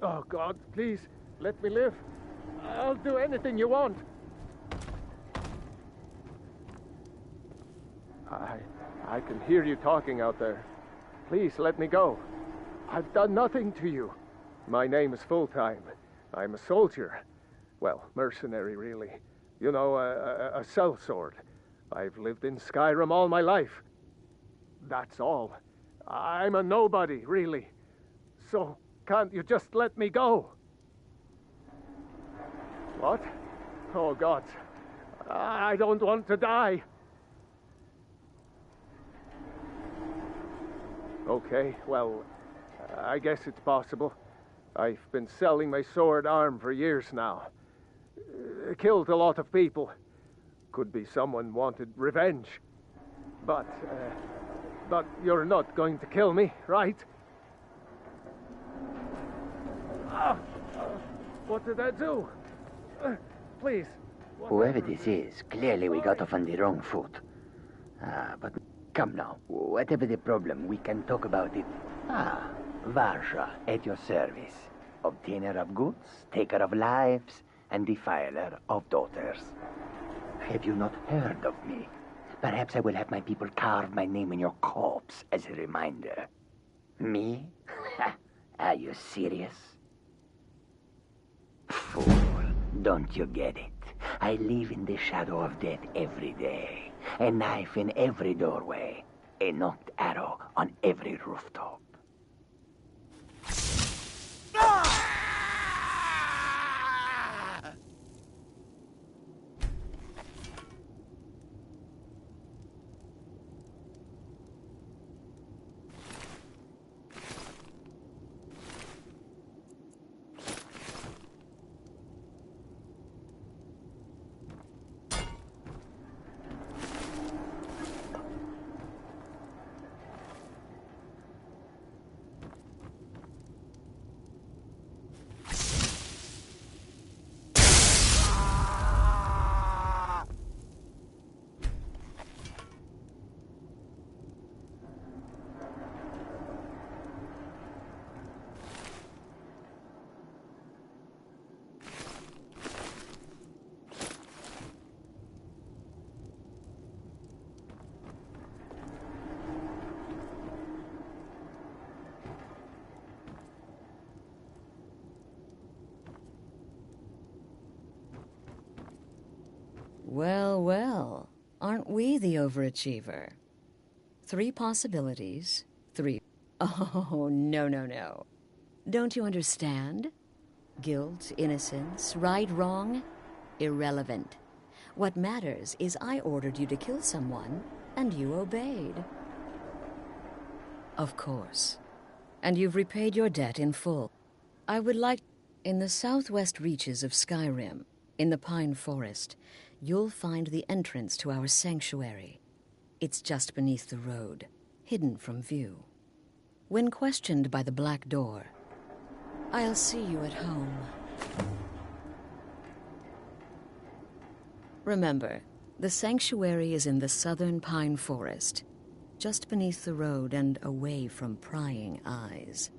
G: Oh, God, please, let me live. I'll do anything you want. I can hear you talking out there. Please, let me go. I've done nothing to you. My name is Full-Time. I'm a soldier. Well, mercenary, really. You know, a sellsword. I've lived in Skyrim all my life. That's all. I'm a nobody, really. So, can't you just let me go? What? Oh, God. I don't want to die. Okay, well, I guess it's possible. I've been selling my sword arm for years now. Killed a lot of people. Could be someone wanted revenge. But you're not going to kill me, right? What did I do? Please.
D: Whoever this is, clearly we got off on the wrong foot. But come now, whatever the problem, we can talk about it. Varsha, at your service. Obtainer of goods, taker of lives, and defiler of daughters. Have you not heard of me? Perhaps I will have my people carve my name in your corpse as a reminder. Me? Are you serious? Fool, don't you get it? I live in the shadow of death every day. A knife in every doorway. A knocked arrow on every rooftop.
C: Well, well. Aren't we the overachiever? 3 possibilities, 3... Oh, no, no, no. Don't you understand? Guilt, innocence, right, wrong, irrelevant. What matters is I ordered you to kill someone, and you obeyed. Of course. And you've repaid your debt in full. I would like... In the southwest reaches of Skyrim, in the Pine Forest, you'll find the entrance to our sanctuary. It's just beneath the road, hidden from view. When questioned by the Black Door, I'll see you at home. Remember, the sanctuary is in the southern Pine Forest, just beneath the road and away from prying eyes.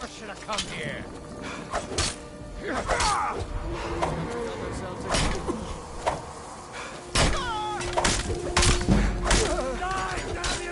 K: never should have come here. Die, damn you!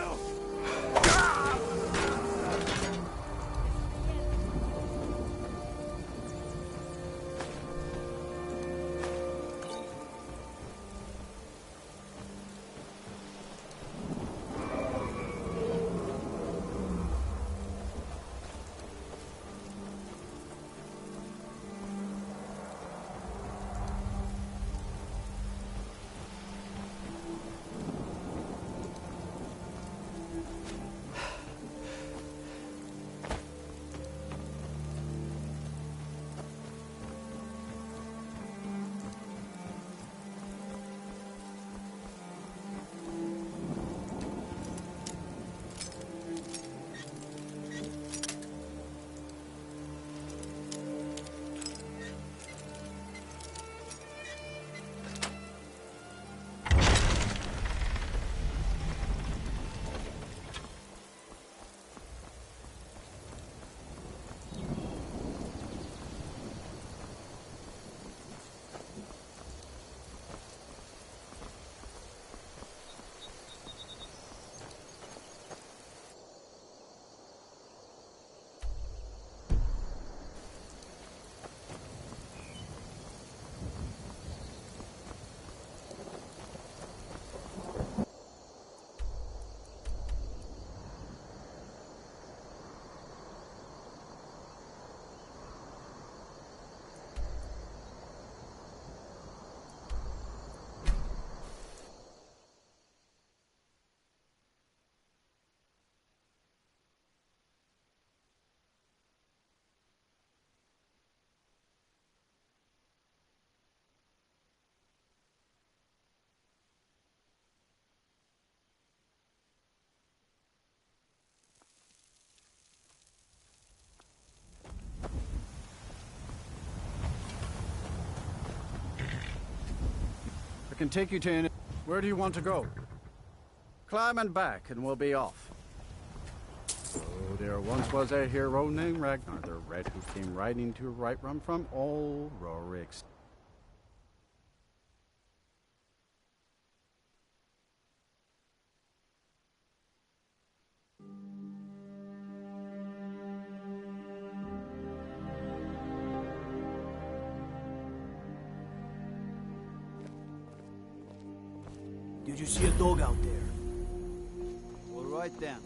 O: Can take you to any... Where do you want to go? Climb and back, and we'll be off. So there once was a hero named Ragnar the Red who came riding to Whiterun from old Rorik's.
E: Did you see a dog out there? All right then.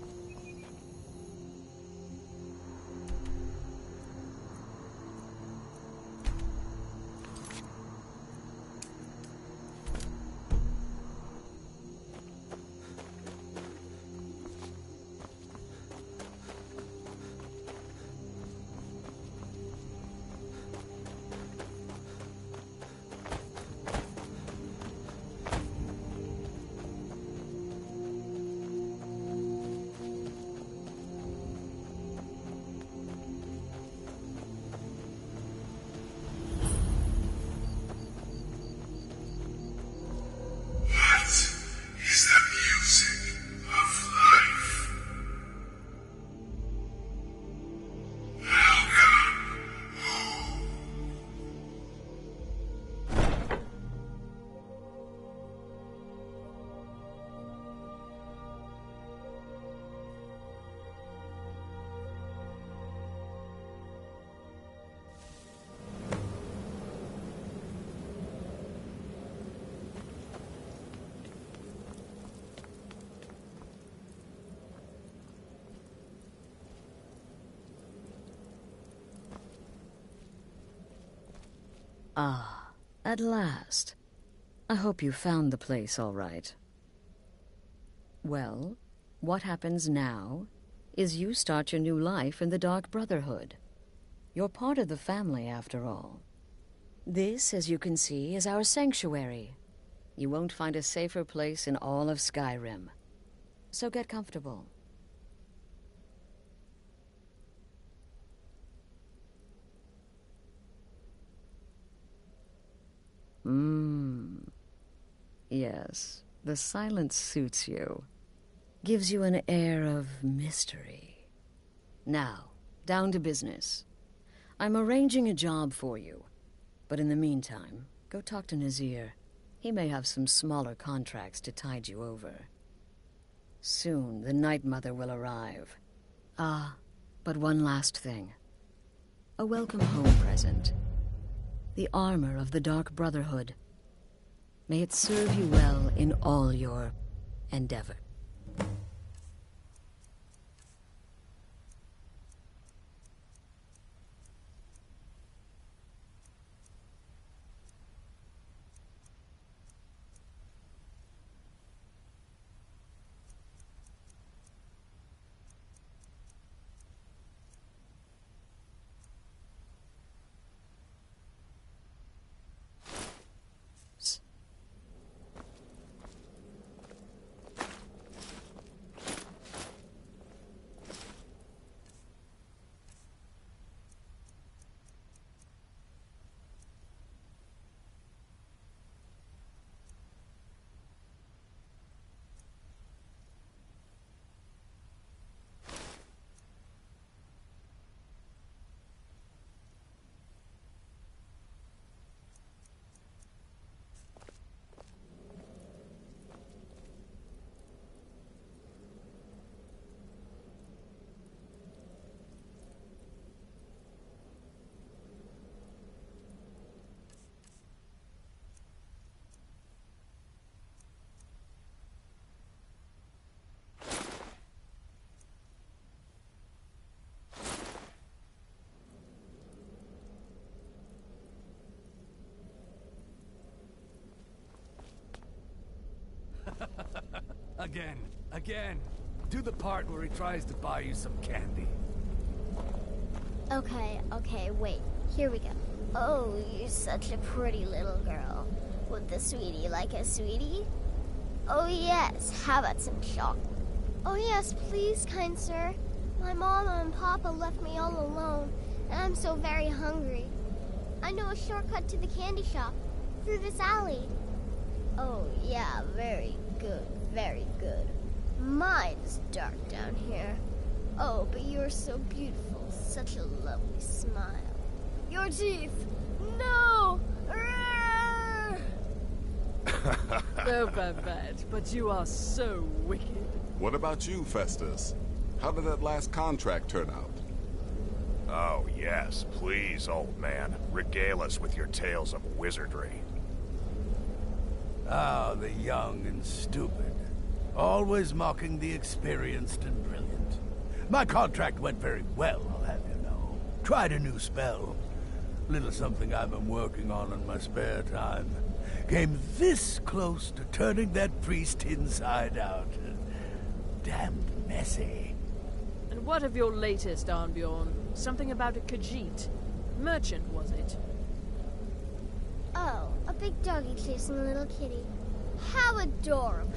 C: Ah, at last. I hope you found the place all right. Well, what happens now is you start your new life in the Dark Brotherhood. You're part of the family, after all. This, as you can see, is our sanctuary. You won't find a safer place in all of Skyrim. So get comfortable. Yes, the silence suits you. Gives you an air of mystery. Now, Down to business. I'm arranging a job for you. But in the meantime, go talk to Nazir. He may have some smaller contracts to tide you over. Soon, the Night Mother will arrive. Ah, but one last thing. A welcome home present. The armor of the Dark Brotherhood. May it serve you well in all your endeavor.
K: Again. Do the part where he tries to buy you some candy.
J: Okay, wait. Here we go. Oh, you're such a pretty little girl. Would the sweetie like a sweetie? Oh yes, how about some chocolate? Oh yes, please, kind sir. My mama and papa left me all alone, and I'm so very hungry. I know a shortcut to the candy shop, through this alley. Oh yeah, very good, very good. Mine's dark down here. Oh, but you're so beautiful, such a lovely smile. Your teeth! No!
P: Oh, Babette, but you are so wicked.
W: What about you, Festus? How did that last contract turn out?
A: Oh, yes, please, old man. Regale us with your tales of wizardry.
K: Ah, the young and stupid. Always mocking the experienced and brilliant. My contract went very well, I'll have you know. Tried a new spell. Little something I've been working on in my spare time. Came this close to turning that priest inside out. Damned messy.
P: And what of your latest, Arnbjorn? Something about a Khajiit. Merchant, was it?
J: Oh, a big doggy chasing a little kitty. How adorable.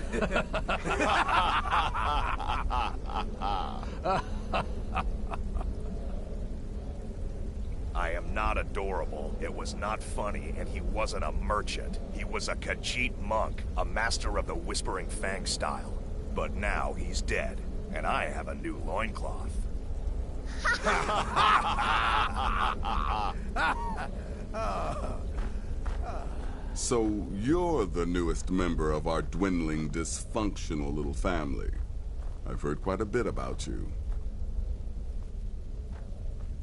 A: I am not adorable. It was not funny, and he wasn't a merchant. He was a Khajiit monk, a master of the Whispering Fang style. But now he's dead, and I have a new loincloth.
W: So you're the newest member of our dwindling, dysfunctional little family. I've heard quite a bit about you.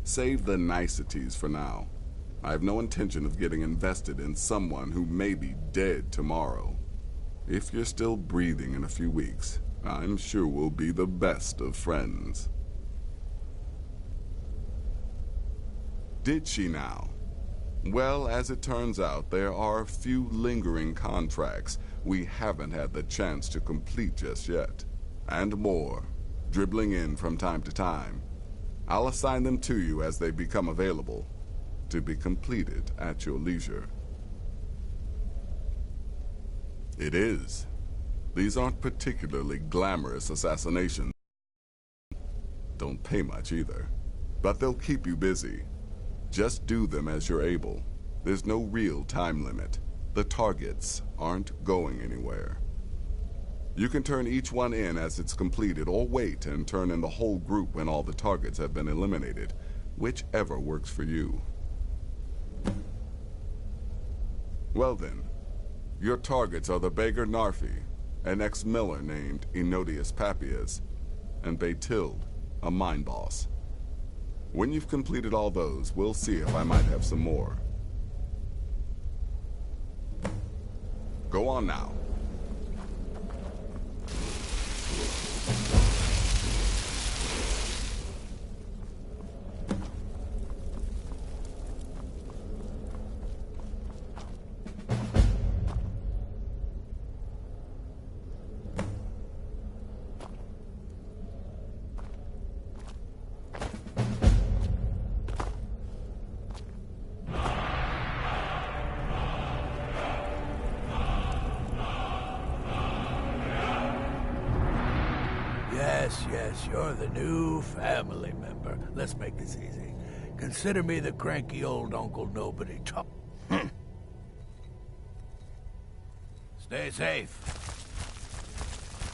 W: Save the niceties for now. I have no intention of getting invested in someone who may be dead tomorrow. If you're still breathing in a few weeks, I'm sure we'll be the best of friends. Did she now? Well, as it turns out, there are a few lingering contracts we haven't had the chance to complete just yet. And more, dribbling in from time to time. I'll assign them to you as they become available, to be completed at your leisure. It is. These aren't particularly glamorous assassinations. Don't pay much either. But they'll keep you busy. Just do them as you're able. There's no real time limit. The targets aren't going anywhere. You can turn each one in as it's completed, or wait and turn in the whole group when all the targets have been eliminated. Whichever works for you. Well then, your targets are the beggar Narfi, an ex-miller named Enodius Papias, and Baytild, a mine boss. When you've completed all those, we'll see if I might have some more. Go on now.
K: Yes, you're the new family member. Let's make this easy. Consider me the cranky old Uncle Nobody. Stay safe.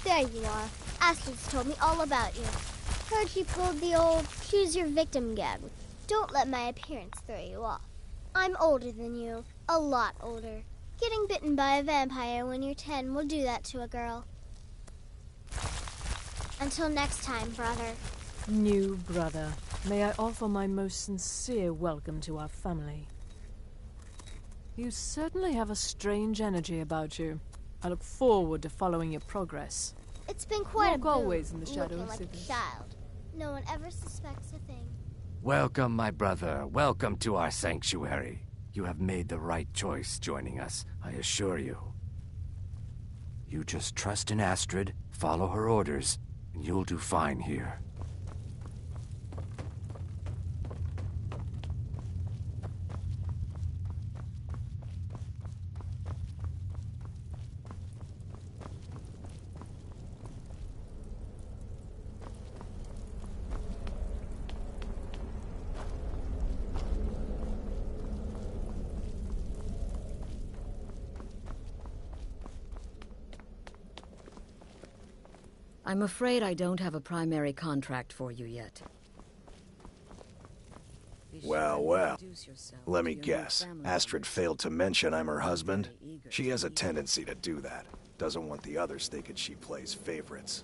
J: There you are. Astrid's told me all about you. Heard you pulled the old choose your victim gag. Don't let my appearance throw you off. I'm older than you. A lot older. Getting bitten by a vampire when you're 10 will do that to a girl. Until next time, brother.
P: New brother, may I offer my most sincere welcome to our family. You certainly have a strange energy about you. I look forward to following your progress.
J: It's been quite
P: Walk
J: a boon,
P: always in the shadow
J: looking
P: of
J: like
P: sickness.
J: a child. No one ever suspects a thing.
N: Welcome, my brother. Welcome to our sanctuary. You have made the right choice joining us, I assure you. You just trust in Astrid, follow her orders, and you'll do fine here.
C: I'm afraid I don't have a primary contract for you yet.
Q: Well. Let me guess. Astrid failed to mention I'm her husband? She has a tendency to do that. Doesn't want the others thinking she plays favorites.